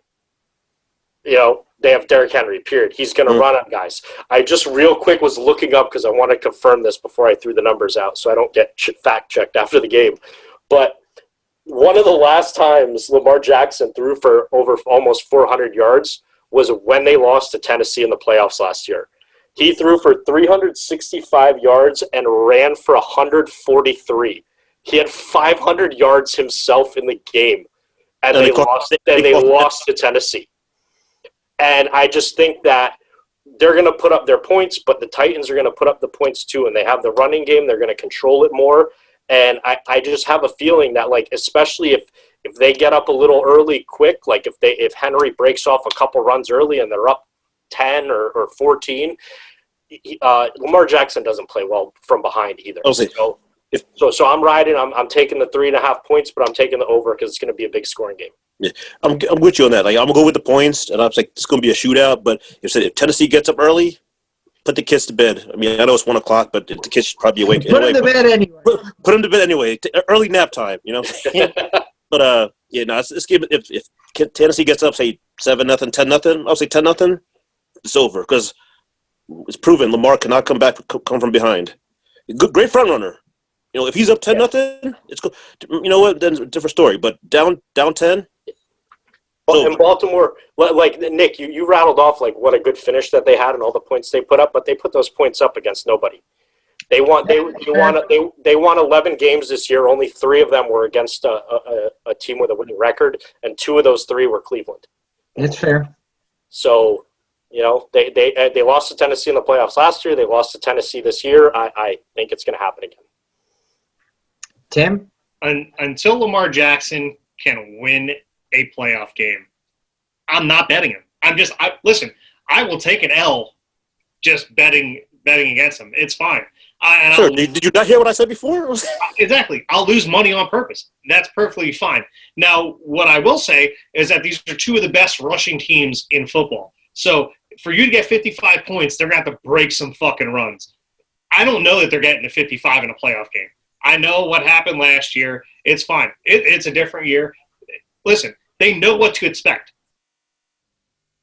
You know, they have Derrick Henry, period. He's going to run on guys. I just real quick was looking up because I want to confirm this before I threw the numbers out so I don't get fact-checked after the game. But one of the last times Lamar Jackson threw for over almost 400 yards was when they lost to Tennessee in the playoffs last year. He threw for 365 yards and ran for 143. He had 500 yards himself in the game, and they lost to Tennessee. And I just think that they're going to put up their points, but the Titans are going to put up the points too, and they have the running game. They're going to control it more. And I just have a feeling that, like, especially if they get up a little early quick, like if Henry breaks off a couple runs early and they're up 10 or 14, Lamar Jackson doesn't play well from behind either. So I'm riding. I'm taking the 3.5 points, but I'm taking the over because it's going to be a big scoring game. Yeah, I'm with you on that. Like, I'm gonna go with the points, and I'm like, it's gonna be a shootout. But if Tennessee gets up early, put the kids to bed. I mean, I know it's 1 o'clock, but the kids should probably be awake. Put them to bed anyway. Put them to bed anyway. Early nap time, you know. But yeah, no, this game. If Tennessee gets up, say 7-0, 10-0, I'll say 10-0. It's over because it's proven Lamar cannot come from behind. Great front runner. You know, if he's up 10-0, it's good. You know what? Then it's a different story. But down 10. In Baltimore, like Nick, you rattled off like what a good finish that they had and all the points they put up, but they put those points up against nobody. They won 11 games this year. Only 3 of them were against a team with a winning record, and 2 of those 3 were Cleveland. It's fair. So, you know, they lost to Tennessee in the playoffs last year. They lost to Tennessee this year. I think it's going to happen again. Tim? Until Lamar Jackson can win a playoff game, I'm not betting him. Listen, I will take an L just betting against him. It's fine. Sure. Did you not hear what I said before? Exactly. I'll lose money on purpose. That's perfectly fine. Now, what I will say is that these are 2 of the best rushing teams in football. So for you to get 55 points, they're going to have to break some fucking runs. I don't know that they're getting to 55 in a playoff game. I know what happened last year. It's fine. It's a different year. Listen, they know what to expect.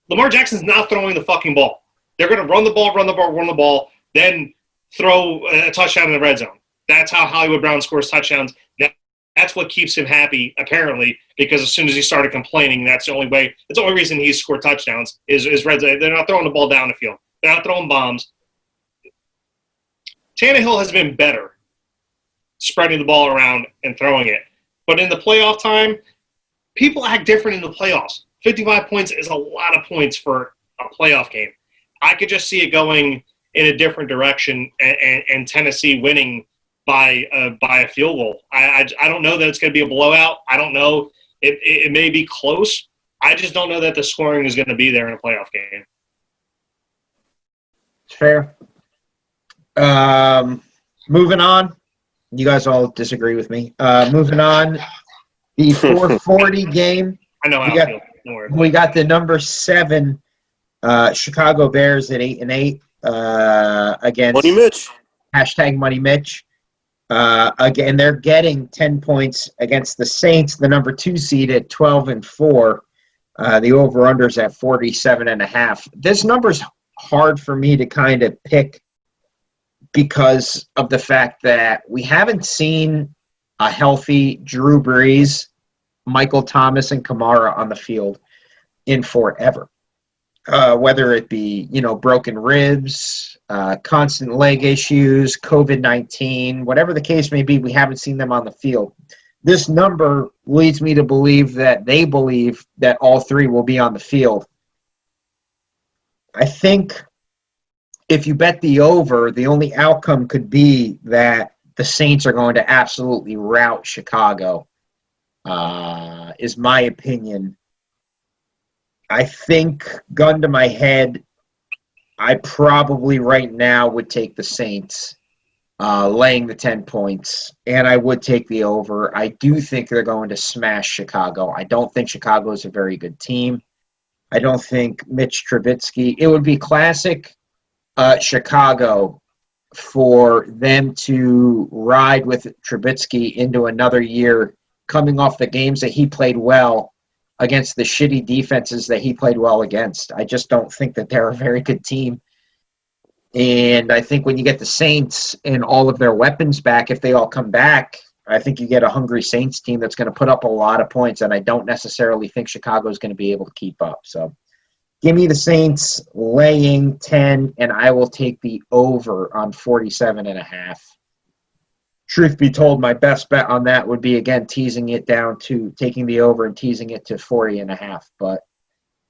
Lamar Jackson's not throwing the fucking ball. They're going to run the ball, then throw a touchdown in the red zone. That's how Hollywood Brown scores touchdowns. That's what keeps him happy, apparently, because as soon as he started complaining, that's the only way. That's the only reason he's scored touchdowns is red zone. They're not throwing the ball down the field. They're not throwing bombs. Tannehill has been better spreading the ball around and throwing it. But in the playoff time, people act different in the playoffs. 55 points is a lot of points for a playoff game. I could just see it going in a different direction and Tennessee winning by a field goal. I don't know that it's going to be a blowout. I don't know. It may be close. I just don't know that the scoring is going to be there in a playoff game. Fair. Moving on. You guys all disagree with me. Moving on. The 440 game. I know how I feel. Don't worry. We got the number 7 Chicago Bears at 8-8 against Money Mitch. #Money Mitch. Again, they're getting 10 points against the Saints, the number 2 seed at 12-4. The over-under's at 47.5. This number's hard for me to kind of pick because of the fact that we haven't seen a healthy Drew Brees, Michael Thomas, and Kamara on the field in forever. Whether it be, broken ribs, constant leg issues, COVID-19, whatever the case may be, we haven't seen them on the field. This number leads me to believe that they believe that all 3 will be on the field. I think if you bet the over, the only outcome could be that the Saints are going to absolutely rout Chicago, is my opinion. I think, gun to my head, I probably right now would take the Saints, laying the 10 points, and I would take the over. I do think they're going to smash Chicago. I don't think Chicago is a very good team. I don't think Mitch Trubisky. It would be classic Chicago for them to ride with Trubisky into another year, coming off the games that he played well against the shitty defenses that he played well against. I just don't think that they're a very good team. And I think when you get the Saints and all of their weapons back, if they all come back, I think you get a hungry Saints team that's going to put up a lot of points, and I don't necessarily think Chicago is going to be able to keep up. So give me the Saints laying 10, and I will take the over on 47.5. Truth be told, my best bet on that would be, again, teasing it down to taking the over and teasing it to 40.5. But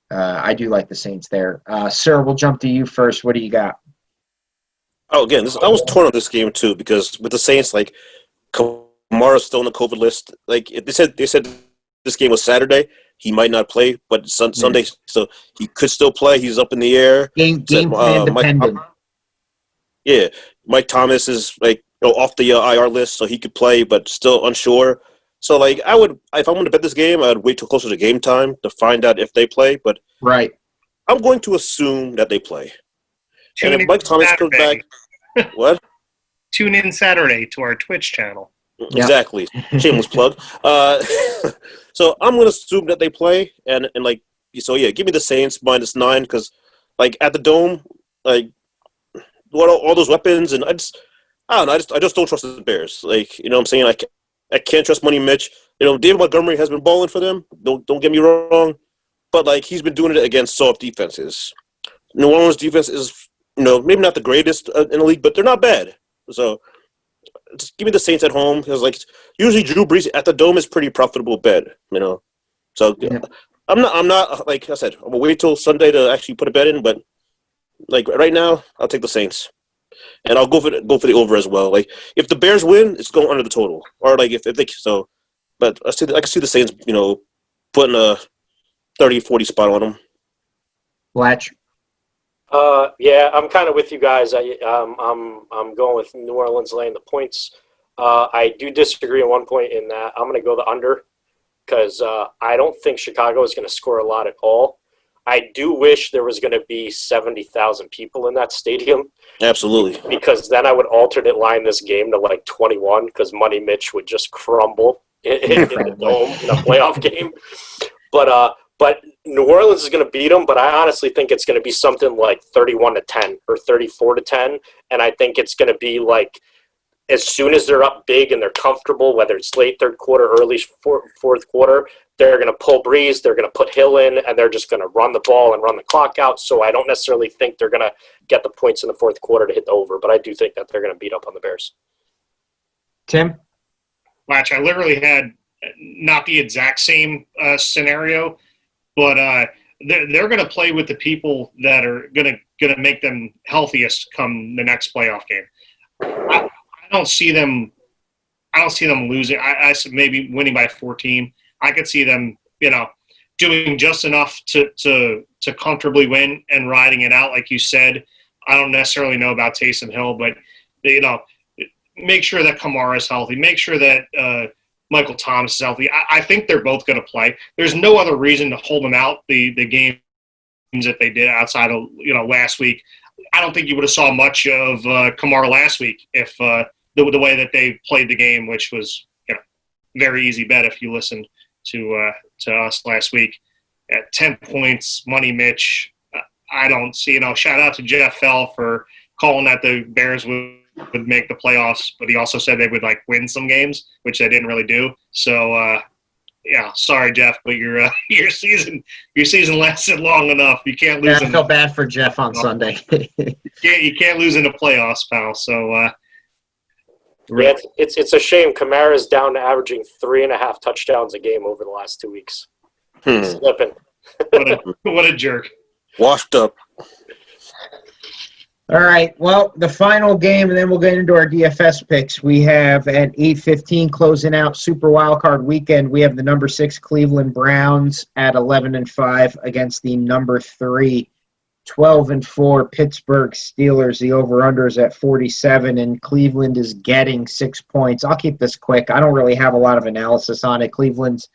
I do like the Saints there. Sir, we'll jump to you first. What do you got? Oh, again, I was torn on this game too because with the Saints, like Kamara's still on the COVID list. Like they said this game was Saturday. He might not play, but Sunday, so he could still play. He's up in the air. Game plan dependent. Mike Thomas is off the IR list, so he could play, but still unsure. So if I'm going to bet this game, I'd wait till closer to game time to find out if they play. But right, I'm going to assume that they play. Tune and if Mike Thomas comes back, what? Tune in Saturday to our Twitch channel. Exactly. Shameless plug. So I'm going to assume that they play, and give me the Saints -9 because at the Dome, all those weapons, and I just don't trust the Bears. What I'm saying? I can't trust Money Mitch. David Montgomery has been balling for them. Don't get me wrong, but he's been doing it against soft defenses. New Orleans defense is maybe not the greatest in the league, but they're not bad. So just give me the Saints at home because usually Drew Brees at the Dome is pretty profitable bet. So yeah. I'm not like I said, I'm gonna wait till Sunday to actually put a bet in, but right now I'll take the Saints. And I'll go for the over as well. If the Bears win, it's going under the total. Or if they so, but I can see the Saints, putting a 30-40 spot on them. Blatch. Yeah, I'm kind of with you guys. I'm going with New Orleans laying the points. I do disagree at one point in that I'm going to go the under because I don't think Chicago is going to score a lot at all. I do wish there was going to be 70,000 people in that stadium. Absolutely. Because then I would alternate line this game to 21 because Money Mitch would just crumble in the Dome in a playoff game. But New Orleans is going to beat them, but I honestly think it's going to be something like 31-10 or 34-10, and I think it's going to be as soon as they're up big and they're comfortable, whether it's late third quarter, early fourth quarter, they're going to pull Breeze, they're going to put Hill in, and they're just going to run the ball and run the clock out. So I don't necessarily think they're going to get the points in the fourth quarter to hit the over, but I do think that they're going to beat up on the Bears. Tim? Watch, I literally had not the exact same scenario, but they're going to play with the people that are going to make them healthiest come the next playoff game. I don't see them losing. I said maybe winning by 14. I could see them, doing just enough to comfortably win and riding it out, like you said. I don't necessarily know about Taysom Hill, but make sure that Kamara is healthy. Make sure that Michael Thomas is healthy. I think they're both going to play. There's no other reason to hold them out the games that they did outside of last week. I don't think you would have saw much of Kamara last week if the way that they played the game, which was very easy bet if you listened to us last week. At 10 points, Money Mitch. I don't see. Shout out to Jeff Fell for calling that the Bears would make the playoffs, but he also said they would win some games, which they didn't really do. So sorry, Jeff, but your season lasted long enough. You can't lose. I felt bad for Jeff on Sunday. you can't lose in the playoffs, pal. So yeah, it's a shame. Kamara's down to averaging 3.5 touchdowns a game over the last 2 weeks. Slipping. what a jerk. Washed up. All right, well, the final game, and then we'll get into our DFS picks. We have at 8:15 closing out Super Wildcard Weekend. We have the number 6 Cleveland Browns at 11-5 against the number 3 12-4 Pittsburgh Steelers. The over/under is at 47, and Cleveland is getting 6 points. I'll keep this quick. I don't really have a lot of analysis on it. Cleveland's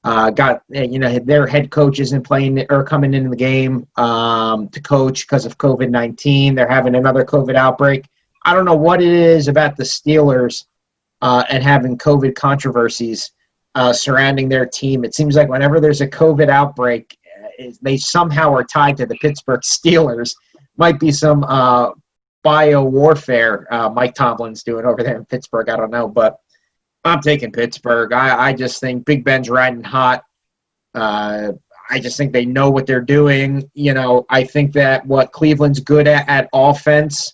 got their head coach isn't playing or coming into the game to coach because of COVID-19. They're having another COVID outbreak. I don't know what it is about the Steelers and having COVID controversies surrounding their team. It seems like whenever there's a COVID outbreak, they somehow are tied to the Pittsburgh Steelers. Might be some bio warfare Mike Tomlin's doing over there in Pittsburgh. I don't know, but I'm taking Pittsburgh. I just think Big Ben's riding hot. I just think they know what they're doing. I think that what Cleveland's good at offense,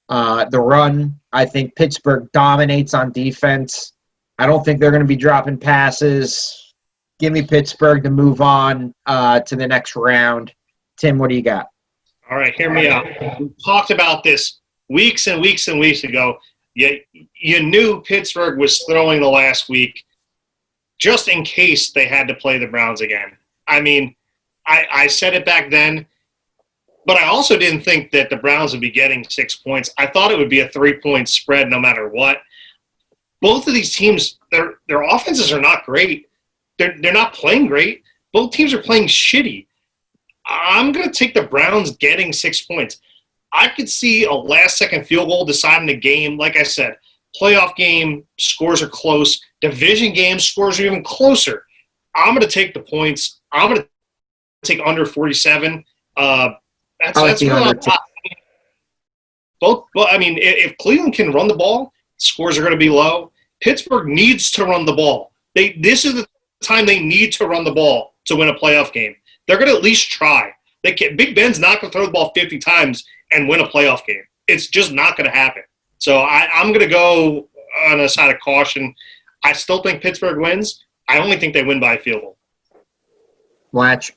the run, I think Pittsburgh dominates on defense. I don't think they're going to be dropping passes. Give me Pittsburgh to move on to the next round. Tim, what do you got? All right, hear me out. We talked about this weeks and weeks and weeks ago. You knew Pittsburgh was throwing the last week just in case they had to play the Browns again. I mean, I said it back then, but I also didn't think that the Browns would be getting 6 points. I thought it would be a 3-point spread no matter what. Both of these teams, their offenses are not great. They're not playing great. Both teams are playing shitty. I'm going to take the Browns getting 6 points. I could see a last-second field goal deciding the game. Like I said, playoff game, scores are close. Division game, scores are even closer. I'm going to take the points. I'm going to take under 47. That's really both. I mean, if Cleveland can run the ball, scores are going to be low. Pittsburgh needs to run the ball. This is the time they need to run the ball to win a playoff game. They're going to at least try. Big Ben's not going to throw the ball 50 times and win a playoff game. It's just not going to happen. So I'm going to go on a side of caution. I still think Pittsburgh wins. I only think they win by a field goal. Watch.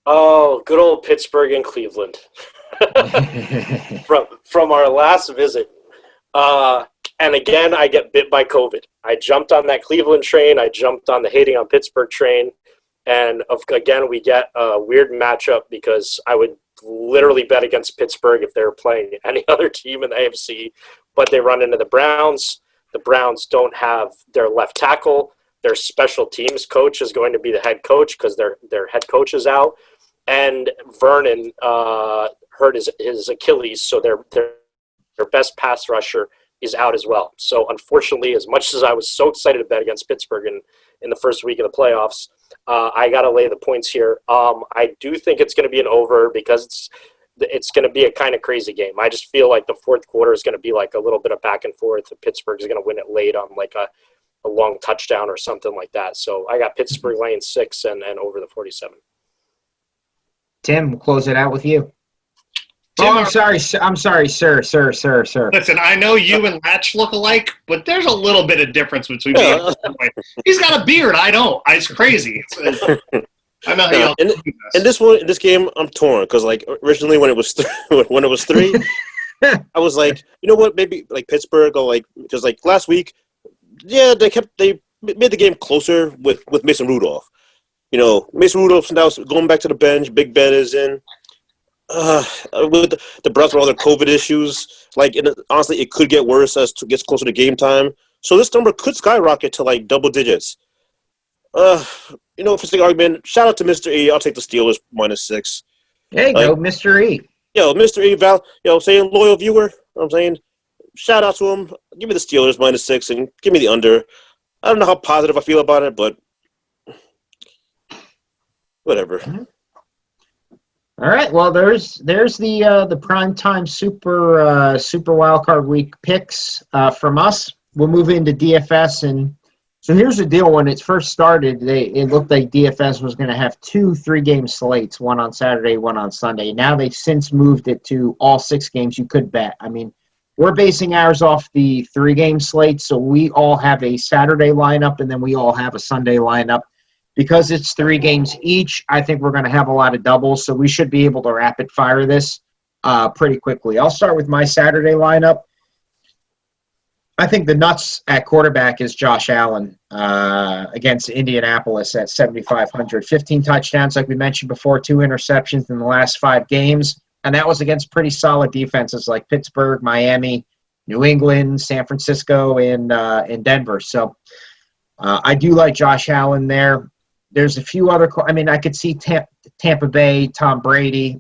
Oh, good old Pittsburgh and Cleveland. from our last visit. And again, I get bit by COVID. I jumped on that Cleveland train. I jumped on the hating on Pittsburgh train. And again, we get a weird matchup because I would literally bet against Pittsburgh if they were playing any other team in the AFC, but they run into the Browns. The Browns don't have their left tackle. Their special teams coach is going to be the head coach because their head coach is out. And Vernon hurt his Achilles, so their best pass rusher is out as well. So unfortunately, as much as I was so excited to bet against Pittsburgh in the first week of the playoffs, I got to lay the points here. I do think it's going to be an over because it's going to be a kind of crazy game. I just feel like the fourth quarter is going to be like a little bit of back and forth. Pittsburgh is going to win it late on like a long touchdown or something like that. So I got Pittsburgh laying 6 and over the 47. Tim, we'll close it out with you. Tim, I'm sorry, sir. Listen, I know you and Latch look alike, but there's a little bit of difference between me and he's got a beard. I don't. It's crazy. I know how y'all in this game, I'm torn because like originally when it was when it was 3, I was like, you know what, maybe like Pittsburgh or like because like last week, yeah, they made the game closer with Mason Rudolph. You know, Mason Rudolph now going back to the bench. Big Ben is in. With the Browns with all their COVID issues, like honestly, it could get worse as it gets closer to game time. So this number could skyrocket to like double digits. You know, for the argument, shout out to Mr. E. I'll take the Steelers -6. There you go, Mr. E. Yo, Mr. E. Saying loyal viewer. I'm saying, shout out to him. Give me the Steelers -6 and give me the under. I don't know how positive I feel about it, but whatever. Mm-hmm. All right. Well, there's the primetime super wildcard week picks from us. We'll move into DFS, and so here's the deal. When it first started, it looked like DFS was going to have 2 3-game slates, one on Saturday, one on Sunday. Now they've since moved it to all 6 games you could bet. I mean, we're basing ours off the 3-game slate, so we all have a Saturday lineup, and then we all have a Sunday lineup. Because it's 3 games each, I think we're going to have a lot of doubles, so we should be able to rapid fire this pretty quickly. I'll start with my Saturday lineup. I think the nuts at quarterback is Josh Allen against Indianapolis at 7,500. 15 touchdowns, like we mentioned before, 2 interceptions in the last 5 games, and that was against pretty solid defenses like Pittsburgh, Miami, New England, San Francisco, and Denver. So I do like Josh Allen there. There's a few other – I mean, I could see Tampa Bay, Tom Brady.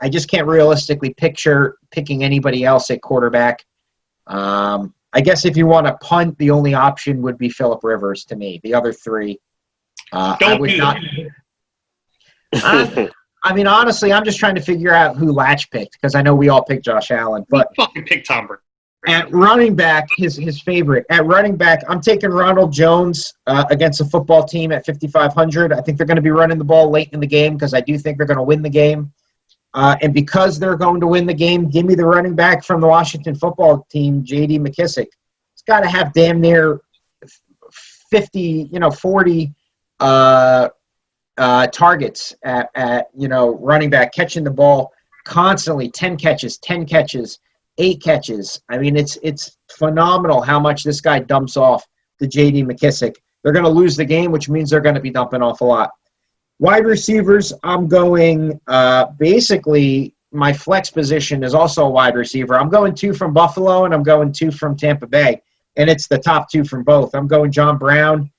I just can't realistically picture picking anybody else at quarterback. I guess if you want to punt, the only option would be Phillip Rivers to me. The other 3, I would not – I mean, honestly, I'm just trying to figure out who Latch picked because I know we all picked Josh Allen. But fucking pick Tom Brady. At running back, his favorite. At running back, I'm taking Ronald Jones against a football team at 5,500. I think they're going to be running the ball late in the game because I do think they're going to win the game. And because they're going to win the game, give me the running back from the Washington football team, J.D. McKissick. He's got to have damn near 40 targets at running back, catching the ball constantly, 10 catches, 8 catches. I mean, it's phenomenal how much this guy dumps off to J.D. McKissick. They're going to lose the game, which means they're going to be dumping off a lot. Wide receivers, I'm going basically my flex position is also a wide receiver. I'm going 2 from Buffalo, and I'm going 2 from Tampa Bay, and it's the top 2 from both. I'm going John Brown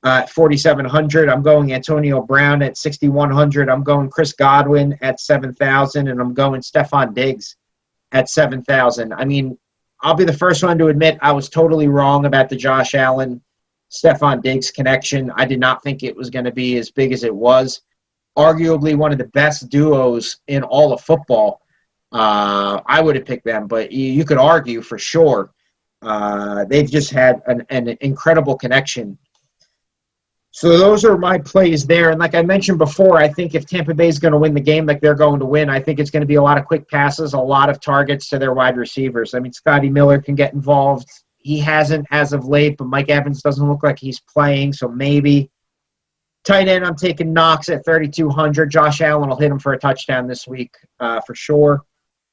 at 4,700. I'm going Antonio Brown at 6,100. I'm going Chris Godwin at 7,000, and I'm going Stephon Diggs at 7,000. I mean, I'll be the first one to admit I was totally wrong about the Josh Allen, Stephon Diggs connection. I did not think it was going to be as big as it was. Arguably one of the best duos in all of football. I would have picked them, but you could argue for sure. They've just had an incredible connection. So those are my plays there. And like I mentioned before, I think if Tampa Bay is going to win the game like they're going to win, I think it's going to be a lot of quick passes, a lot of targets to their wide receivers. I mean, Scotty Miller can get involved. He hasn't as of late, but Mike Evans doesn't look like he's playing, so maybe. Tight end, I'm taking Knox at 3,200. Josh Allen will hit him for a touchdown this week for sure.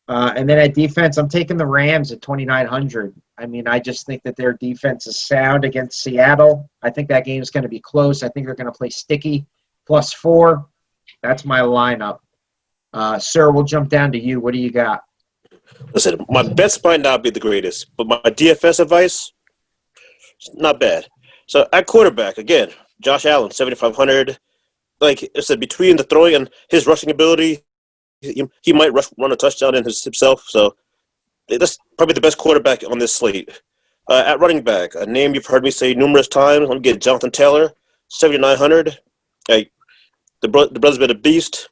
And then at defense, I'm taking the Rams at 2,900. I mean, I just think that their defense is sound against Seattle. I think that game is going to be close. I think they're going to play sticky, +4. That's my lineup. Sir, we'll jump down to you. What do you got? Listen, my bets might not be the greatest, but my DFS advice, not bad. So at quarterback, again, Josh Allen, 7,500. Like I said, between the throwing and his rushing ability, he might run a touchdown in himself. So that's probably the best quarterback on this slate. At running back, a name you've heard me say numerous times, I'm going to get Jonathan Taylor, 7,900. Hey, the brother's been a beast.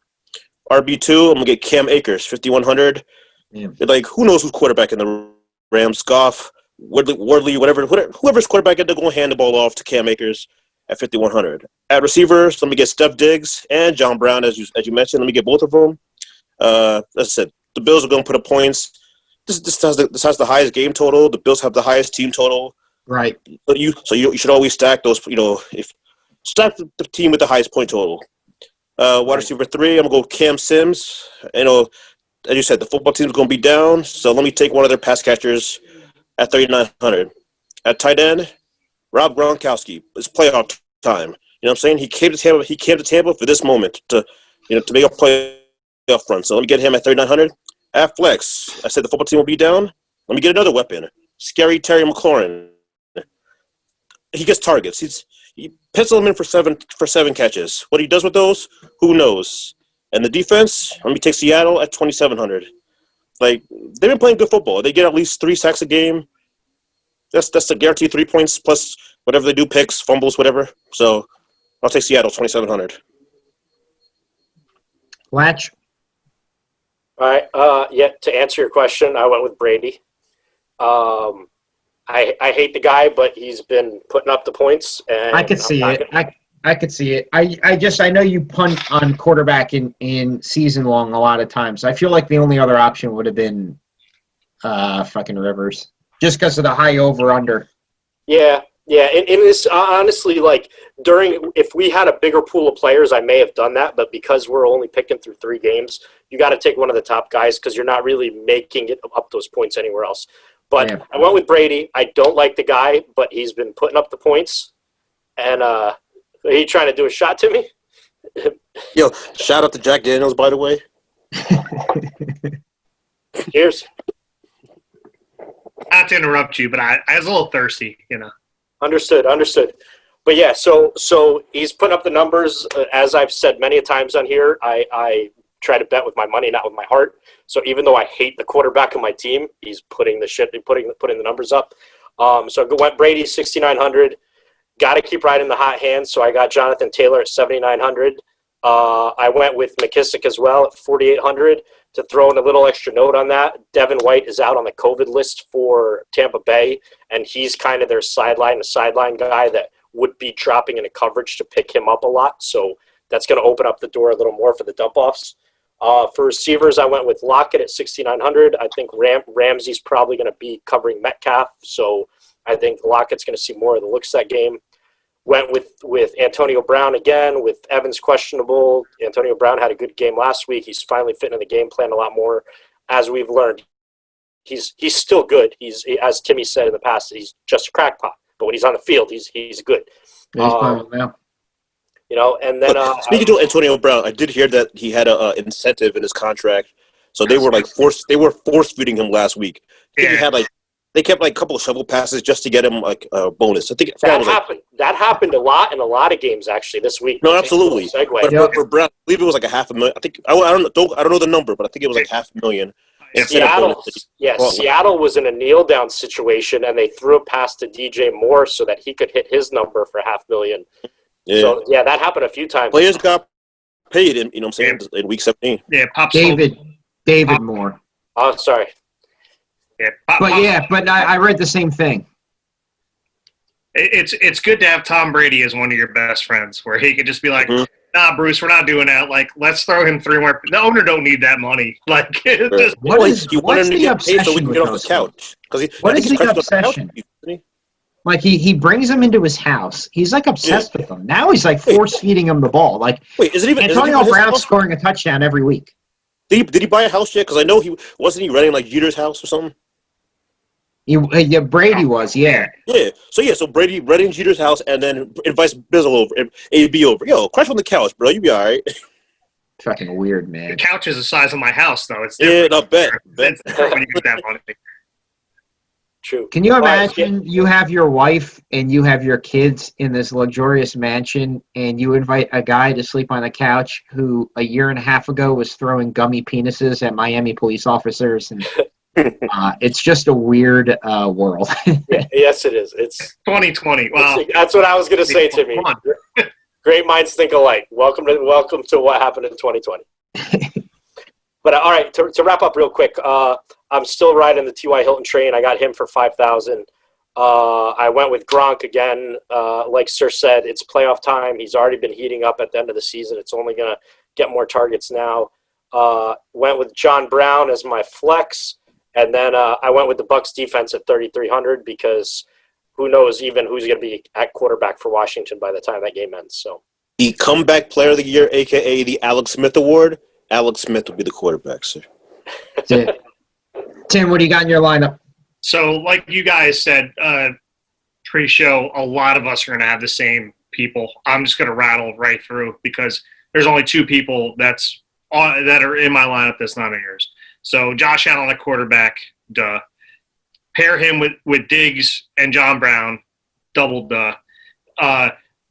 RB2, I'm gonna get Cam Akers, 5,100. Yeah. Like, who knows who's quarterback in the Rams? Goff, Wardley, whoever's quarterback, they're going to hand the ball off to Cam Akers at 5,100. At receivers, let me get Steph Diggs and John Brown, as you mentioned. Let me get both of them. As I said, the Bills are going to put up points. This has the highest game total. The Bills have the highest team total. Right. But you should always stack those. Stack the team with the highest point total. Wide receiver 3, I'm gonna go Cam Sims. As you said, the football team's gonna be down, so let me take one of their pass catchers at 3,900. At tight end, Rob Gronkowski. It's playoff time. You know what I'm saying? He came to Tampa for this moment to make a playoff run. So let me get him at 3,900. At flex, I said the football team will be down. Let me get another weapon. Scary Terry McLaurin. He gets targets. You pencil him in for seven catches. What he does with those, who knows? And the defense, let me take Seattle at 2,700. Like, they've been playing good football. They get at least 3 sacks a game. That's a guaranteed 3 points plus whatever they do, picks, fumbles, whatever. So I'll take Seattle, 2,700. Latch. All right. To answer your question, I went with Brady. I hate the guy, but he's been putting up the points. And I could see it. I could see it. I know you punt on quarterback in season long a lot of times. I feel like the only other option would have been fucking Rivers, just because of the high over under. Yeah. And this honestly, like if we had a bigger pool of players, I may have done that. But because we're only picking through 3 games, you got to take one of the top guys because you're not really making it up those points anywhere else. But yeah. I went with Brady. I don't like the guy, but he's been putting up the points. And are you trying to do a shot to me? Yo, shout out to Jack Daniels, by the way. Cheers. Not to interrupt you, but I was a little thirsty, Understood. But yeah, so he's putting up the numbers. As I've said many times on here, I try to bet with my money, not with my heart. So even though I hate the quarterback of my team, he's putting the numbers up. So I went Brady 6,900. Got to keep riding the hot hand. So I got Jonathan Taylor at 7,900. I went with McKissick as well at 4,800. To throw in a little extra note on that, Devin White is out on the COVID list for Tampa Bay, and he's kind of their sideline guy that would be dropping into coverage to pick him up a lot. So that's going to open up the door a little more for the dump-offs. For receivers, I went with Lockett at 6,900. I think Ramsey's probably going to be covering Metcalf, so I think Lockett's going to see more of the looks that game. Went with Antonio Brown again, with Evans questionable. Antonio Brown had a good game last week. He's finally fitting in the game plan a lot more. As we've learned, he's still good. He's, as Timmy said in the past, he's just a crackpot. But when he's on the field, he's good. Yeah, he's fine now. And then speaking to Antonio Brown, I did hear that he had an incentive in his contract, so they were force feeding him last week. I think he had they kept a couple of shovel passes just to get him a bonus. I think that happened a lot in a lot of games actually this week. No, absolutely. But for Brown, I believe it was like $500,000. I think I don't know the number, but I think it was like $500,000. Seattle was in a kneel down situation, and they threw a pass to DJ Moore so that he could hit his number for $500,000. Yeah. So yeah, that happened a few times. Players got paid in in week 17. Yeah, David Moore. Oh, sorry. Yeah, but I read the same thing. It's good to have Tom Brady as one of your best friends, where he could just be like, "Nah, Bruce, we're not doing that. Like, let's throw him 3 more." The owner don't need that money. Like, just what's the obsession so we can get off the couch? What is the obsession? Like he brings him into his house. He's like obsessed with him. Now he's like force feeding him the ball. Like, is it even Antonio Brown scoring a touchdown every week? Did he buy a house yet? Because I know he renting like Jeter's house or something. Brady was, yeah. Yeah. So Brady renting Jeter's house and then invites Bizzle over, AB over. Yo, crash on the couch, bro. You be all right. Fucking weird, man. The couch is the size of my house, though. It's different. Yeah, I bet. That's different when you get that money. True. Can you imagine you have your wife and you have your kids in this luxurious mansion and you invite a guy to sleep on the couch who a year and a half ago was throwing gummy penises at Miami police officers? And it's just a weird world. Yes, it is. It's 2020. Wow. That's what I was going to say, Timmy. Great minds think alike. Welcome to what happened in 2020. But all right, to wrap up real quick, I'm still riding the T.Y. Hilton train. I got him for 5,000. I went with Gronk again. Like Sir said, it's playoff time. He's already been heating up at the end of the season. It's only going to get more targets now. Went with John Brown as my flex. And then I went with the Bucs defense at 3,300 because who knows even who's going to be at quarterback for Washington by the time that game ends. So The comeback player of the year, a.k.a. the Alex Smith Award, Alex Smith will be the quarterback, sir. That's it. Tim, what do you got in your lineup? So, like you guys said pre-show, a lot of us are going to have the same people. I'm just going to rattle right through because there's only two people that are in my lineup that's not in yours. So, Josh Allen at quarterback, duh. Pair him with Diggs and John Brown, double duh.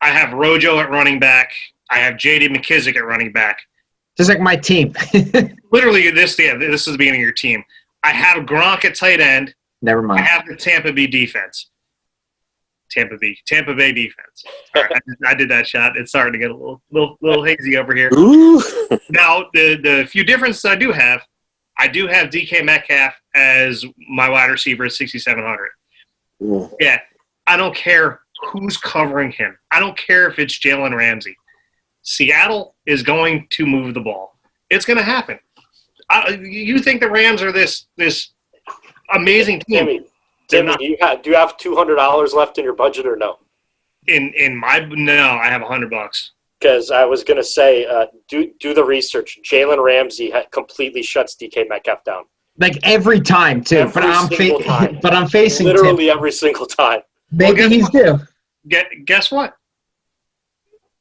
I have Rojo at running back. I have J.D. McKissick at running back. Just like my team. Literally, this is the beginning of your team. I have Gronk at tight end. Never mind. I have the Tampa Bay defense. Tampa Bay defense. All right, I did that shot. It's starting to get a little hazy over here. Ooh. Now, the few differences I do have DK Metcalf as my wide receiver at 6,700. Yeah, I don't care who's covering him. I don't care if it's Jalen Ramsey. Seattle is going to move the ball. It's going to happen. You think the Rams are this amazing team? Timmy, do you have $200 left in your budget or no? No, I have $100. Because I was going to say, do the research. Jalen Ramsey completely shuts DK Metcalf down. Like every time, too. Every single time. But I'm facing literally Tim. every single time. Maybe he's due. Guess what?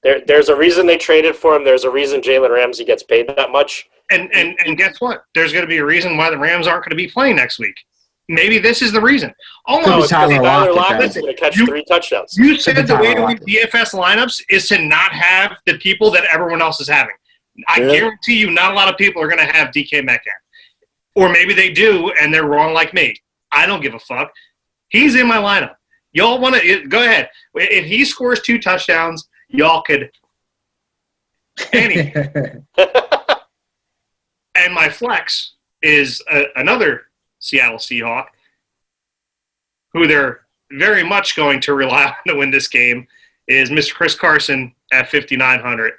There's a reason they traded for him. There's a reason Jalen Ramsey gets paid that much. And guess what? There's going to be a reason why the Rams aren't going to be playing next week. Maybe this is the reason. Who's Tyler Lockett's going to catch 3 touchdowns. You said the way to win DFS lineups is to not have the people that everyone else is having. I guarantee you not a lot of people are going to have DK Metcalf. Or maybe they do, and they're wrong like me. I don't give a fuck. He's in my lineup. Y'all want to – go ahead. If he scores 2 touchdowns, y'all could – anyway. And my flex is another Seattle Seahawk who they're very much going to rely on to win this game is Mr. Chris Carson at 5,900.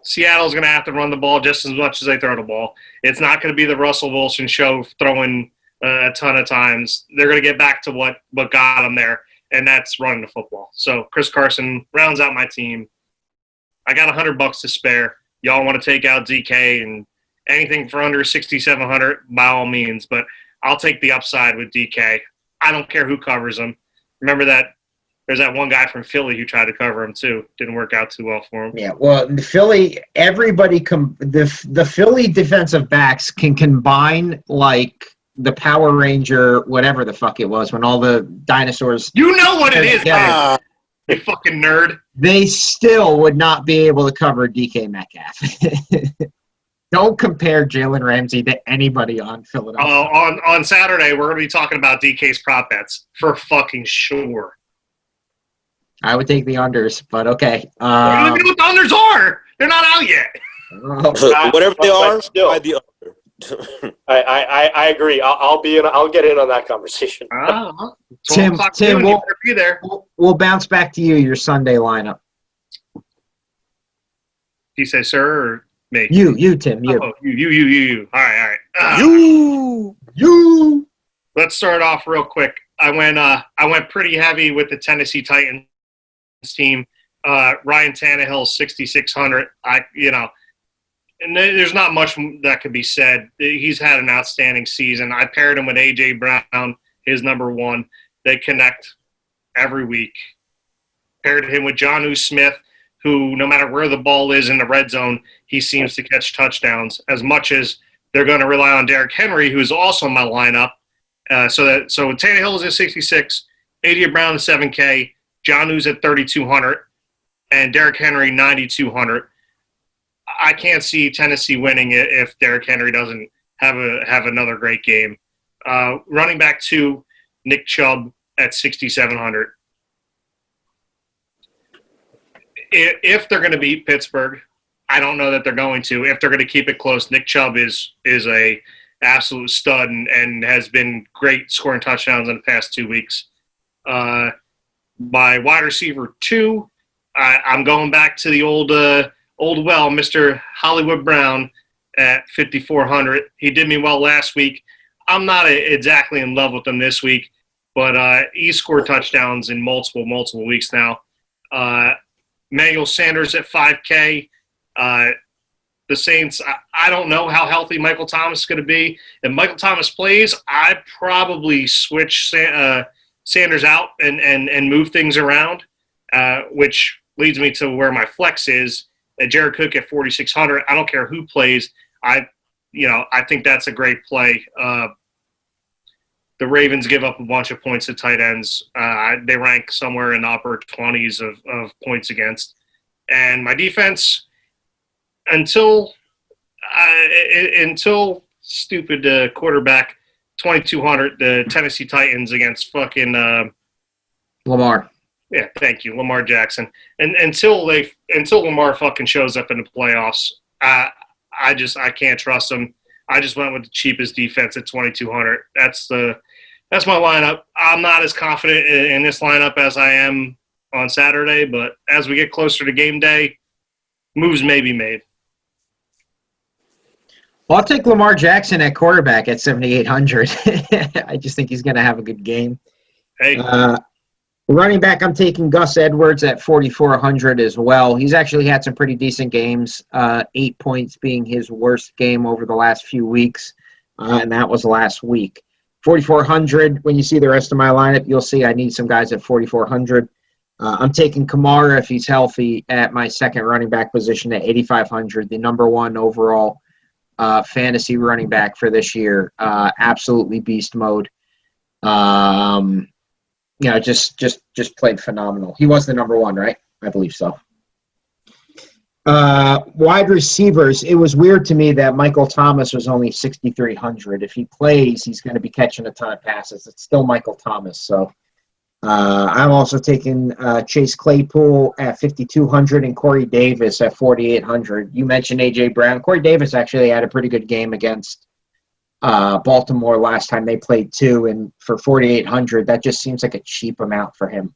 Seattle's going to have to run the ball just as much as they throw the ball. It's not going to be the Russell Wilson show throwing a ton of times. They're going to get back to what got them there, and that's running the football. So Chris Carson rounds out my team. I got $100 to spare. Y'all want to take out DK and anything for under 6,700, by all means. But I'll take the upside with DK. I don't care who covers him. Remember that there's that one guy from Philly who tried to cover him too. Didn't work out too well for him. Yeah, well, the Philly, the Philly defensive backs can combine like the Power Ranger, whatever the fuck it was, when all the dinosaurs. You know what it is, man. You fucking nerd. They still would not be able to cover DK Metcalf. Don't compare Jalen Ramsey to anybody on Philadelphia. On Saturday, we're going to be talking about DK's prop bets for fucking sure. I would take the unders, but okay. What do you know what the unders are? They're not out yet. Whatever they are, still, buy the under. I agree. I'll get in on that conversation. Tim, be there. We'll bounce back to you. Your Sunday lineup. You say, sir, or me? You, Tim. You. Oh, you. All right. You. Let's start off real quick. I went pretty heavy with the Tennessee Titans team. Ryan Tannehill, 6,600. And there's not much that could be said. He's had an outstanding season. I paired him with A.J. Brown, his number 1. They connect every week. Paired him with Jonnu Smith, who no matter where the ball is in the red zone, he seems to catch touchdowns as much as they're going to rely on Derrick Henry, who's also in my lineup. So Tannehill is at 66, A.J. Brown is 7K, Jonnu's at 3,200, and Derrick Henry 9,200. I can't see Tennessee winning it if Derrick Henry doesn't have another great game. Running back 2, Nick Chubb at 6,700. If they're going to beat Pittsburgh, I don't know that they're going to. If they're going to keep it close, Nick Chubb is a absolute stud and has been great scoring touchdowns in the past 2 weeks. My wide receiver 2, I'm going back to the old well, Mr. Hollywood Brown at 5,400. He did me well last week. I'm not exactly in love with him this week, but he scored touchdowns in multiple weeks now. Emmanuel Sanders at 5K. The Saints, I don't know how healthy Michael Thomas is going to be. If Michael Thomas plays, I'd probably switch Sanders out and move things around, which leads me to where my flex is. Jared Cook at 4,600. I don't care who plays. I think that's a great play. The Ravens give up a bunch of points to tight ends. They rank somewhere in the upper 20s of points against. And my defense, until stupid quarterback 2,200, the Tennessee Titans against fucking Lamar. Yeah, thank you, Lamar Jackson. And until Lamar fucking shows up in the playoffs, I can't trust him. I just went with the cheapest defense at 2,200. That's my lineup. I'm not as confident in this lineup as I am on Saturday, but as we get closer to game day, moves may be made. Well, I'll take Lamar Jackson at quarterback at 7,800. I just think he's going to have a good game. Hey. Running back, I'm taking Gus Edwards at 4,400 as well. He's actually had some pretty decent games, 8 points being his worst game over the last few weeks, and that was last week. 4,400, when you see the rest of my lineup, you'll see I need some guys at 4,400. I'm taking Kamara, if he's healthy, at my second running back position at 8,500, the number 1 overall fantasy running back for this year. Absolutely beast mode. Just played phenomenal. He was the number 1, right? I believe so. Wide receivers, it was weird to me that Michael Thomas was only 6,300. If he plays, he's going to be catching a ton of passes. It's still Michael Thomas. So I'm also taking Chase Claypool at 5,200 and Corey Davis at 4,800. You mentioned A.J. Brown. Corey Davis actually had a pretty good game against Baltimore last time they played too, and for 4,800, that just seems like a cheap amount for him.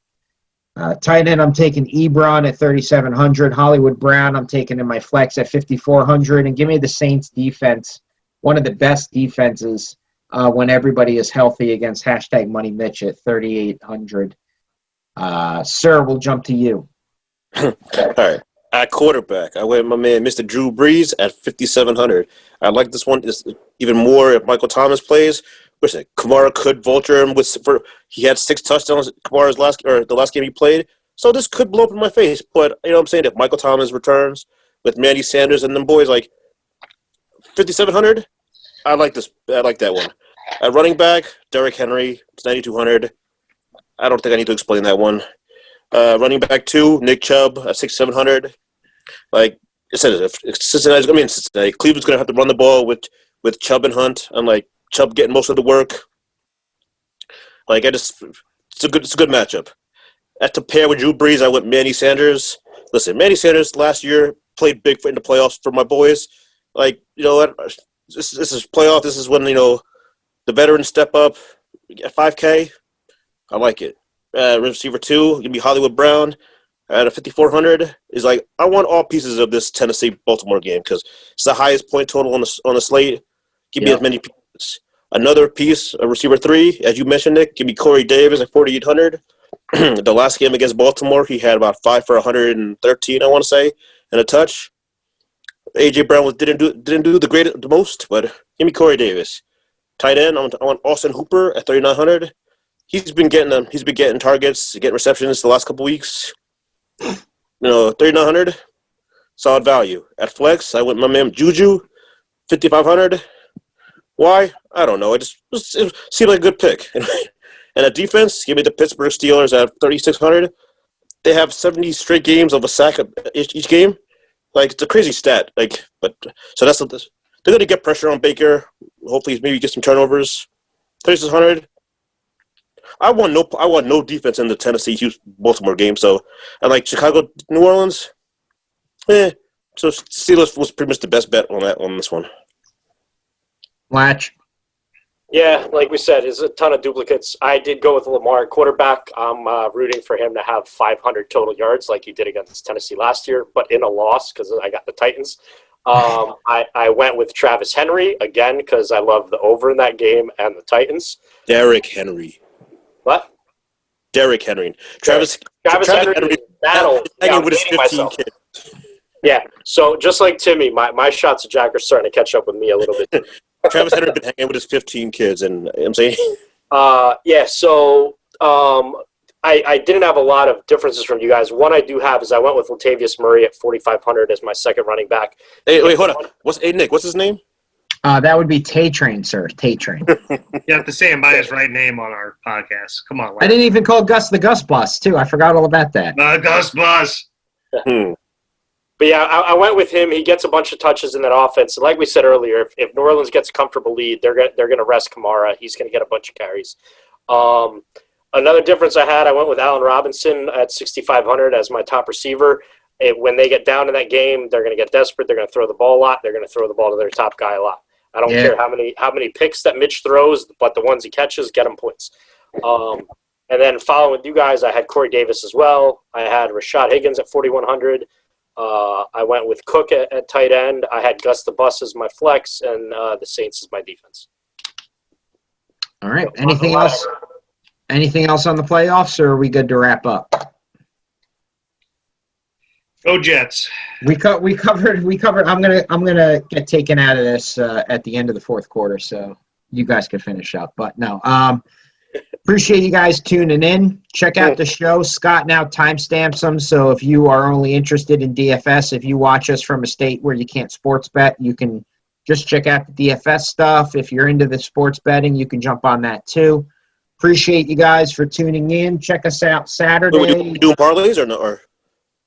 Tight end, I'm taking Ebron at 3,700. Hollywood Brown, I'm taking in my flex at 5,400. And give me the Saints defense, one of the best defenses when everybody is healthy against #Money Mitch at 3,800. Sir, we'll jump to you. All right. At quarterback, I went with my man, Mr. Drew Brees, at 5,700. I like this one even more if Michael Thomas plays. Listen, Kamara could vulture him he had 6 touchdowns Kamara's the last game he played. So this could blow up in my face. But you know what I'm saying? If Michael Thomas returns with Manny Sanders and them boys, like 5,700, I like this. I like that one. At running back, Derrick Henry, 9,200. I don't think I need to explain that one. Running back 2, Nick Chubb at 6,700. Like I said, Cincinnati, Cleveland's going to have to run the ball with Chubb and Hunt. I'm like Chubb getting most of the work. Like it's a good matchup. At to pair with Drew Brees, I went Manny Sanders. Listen, Manny Sanders last year played big in the playoffs for my boys. Like you know what, this is playoff. This is when the veterans step up. At 5K, I like it. Receiver 2, give me Hollywood Brown at a 5,400. Is like I want all pieces of this Tennessee-Baltimore game because it's the highest point total on the slate. Give me as many pieces. Another piece, a receiver 3, as you mentioned, Nick. Give me Corey Davis at 4,800. The last game against Baltimore, he had about 5 for 113, I want to say, and a touch. A.J. Brown didn't do the most, but give me Corey Davis. Tight end, I want Austin Hooper at 3,900. He's been getting targets, getting receptions the last couple weeks. 3,900, solid value. At flex, I went my man Juju, 5,500. Why? I don't know. It seemed like a good pick. And at defense, give me the Pittsburgh Steelers at 3,600. They have 70 straight games of a sack each game. Like it's a crazy stat. So they're going to get pressure on Baker. Hopefully, maybe get some turnovers. 3,600. I want no defense in the Tennessee-Baltimore game. So, and like Chicago, New Orleans, So Steelers was pretty much the best bet on this one. Latch. Yeah, like we said, there's a ton of duplicates. I did go with Lamar at quarterback. I'm rooting for him to have 500 total yards like he did against Tennessee last year, but in a loss because I got the Titans. I went with Travis Henry, again, because I love the over in that game and the Titans. Derrick Henry. What? Derrick Henry. Travis Henry battle. Yeah, with his 15 kids. Yeah, so just like Timmy, my shots of Jack are starting to catch up with me a little bit. Travis Henry been hanging with his 15 kids, and I'm saying, yeah. So I didn't have a lot of differences from you guys. One I do have is I went with Latavius Murray at 4,500 as my second running back. Hey, wait, hold on. Nick? What's his name? That would be Tay-Train, sir. Tay-Train. You have to say him by his right name on our podcast. Come on, I didn't even call Gus the Gus Bus, too. I forgot all about that. Gus Bus. But yeah, I went with him. He gets a bunch of touches in that offense. Like we said earlier, if New Orleans gets a comfortable lead, they're going to rest Kamara. He's going to get a bunch of carries. Another difference I had, I went with Allen Robinson at 6,500 as my top receiver. When they get down in that game, they're going to get desperate. They're going to throw the ball a lot. They're going to throw the ball to their top guy a lot. I don't care how many picks that Mitch throws, but the ones he catches, get him points. And then following with you guys, I had Corey Davis as well. I had Rashad Higgins at 4,100. I went with Cook at tight end. I had Gus the Bus as my flex, and the Saints as my defense. All right. Anything else? Anything else on the playoffs, or are we good to wrap up? Go Jets. We covered. I'm gonna get taken out of this at the end of the fourth quarter, so you guys can finish up. But no, appreciate you guys tuning in. Check out the show. Scott now timestamps them, so if you are only interested in DFS, if you watch us from a state where you can't sports bet, you can just check out the DFS stuff. If you're into the sports betting, you can jump on that too. Appreciate you guys for tuning in. Check us out Saturday. We doing parlays or no? Or?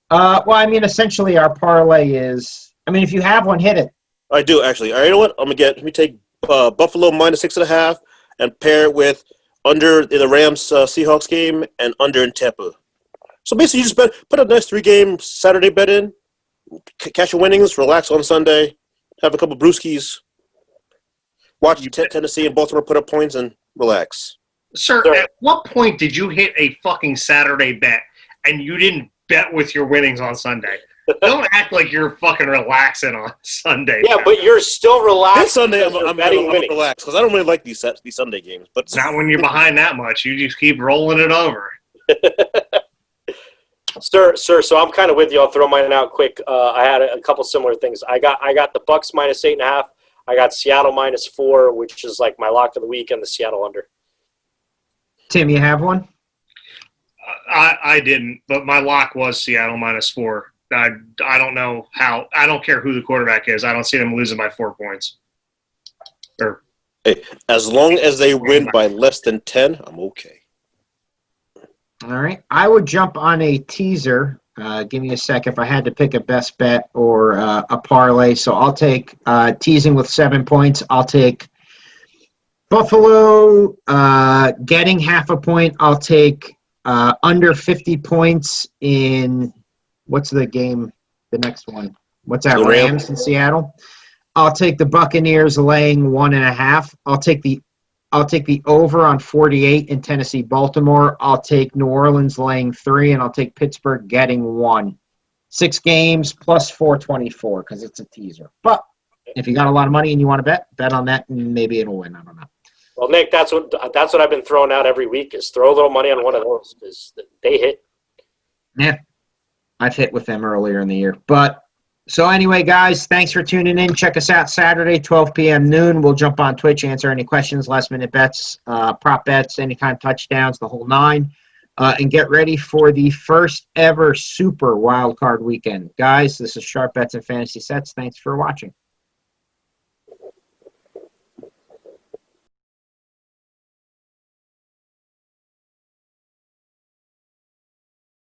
Well, I mean, essentially our parlay is, I mean, if you have one, hit it. I do, actually. All right, you know what? Let me take Buffalo minus 6.5 and pair it with under in the Rams Seahawks game and under in Tampa. So basically, you just put a nice 3-game Saturday bet in, cash your winnings, relax on Sunday, have a couple brewskis, watch Tennessee and Baltimore put up points, and relax. Sir, at what point did you hit a fucking Saturday bet and you didn't bet with your winnings on Sunday? Don't act like you're fucking relaxing on Sunday. Yeah, but you're still relaxed. This Sunday, I'm relaxed because I don't really like these Sunday games. But not when you're behind that much. You just keep rolling it over. Sir, so I'm kind of with you. I'll throw mine out quick. I had a couple similar things. I got the Bucks minus 8.5. I got Seattle minus 4, which is like my lock of the week, and the Seattle under. Tim, you have one? I didn't, but my lock was Seattle minus 4. I don't know how. I don't care who the quarterback is. I don't see them losing by 4 points. Hey, as long as they win by less than 10, I'm okay. All right. I would jump on a teaser. Give me a sec if I had to pick a best bet or a parlay. So I'll take teasing with 7 points. I'll take Buffalo getting half a point. I'll take under 50 points in what's the game? The next one. What's that? Rams in Seattle. I'll take the Buccaneers laying 1.5. I'll take the over on 48 in Tennessee, Baltimore. I'll take New Orleans laying 3, and I'll take Pittsburgh getting 1. 6 games plus 424 because it's a teaser. But if you got a lot of money and you want to bet on that, and maybe it'll win. I don't know. Well, Nick, that's what I've been throwing out every week is throw a little money on one of those because they hit. Yeah, I've hit with them earlier in the year. But so anyway, guys, thanks for tuning in. Check us out Saturday, 12 p.m. noon. We'll jump on Twitch, answer any questions, last-minute bets, prop bets, anytime touchdowns, the whole 9. And get ready for the first ever Super Wild Card Weekend. Guys, this is Sharp Bets and Fantasy Sets. Thanks for watching.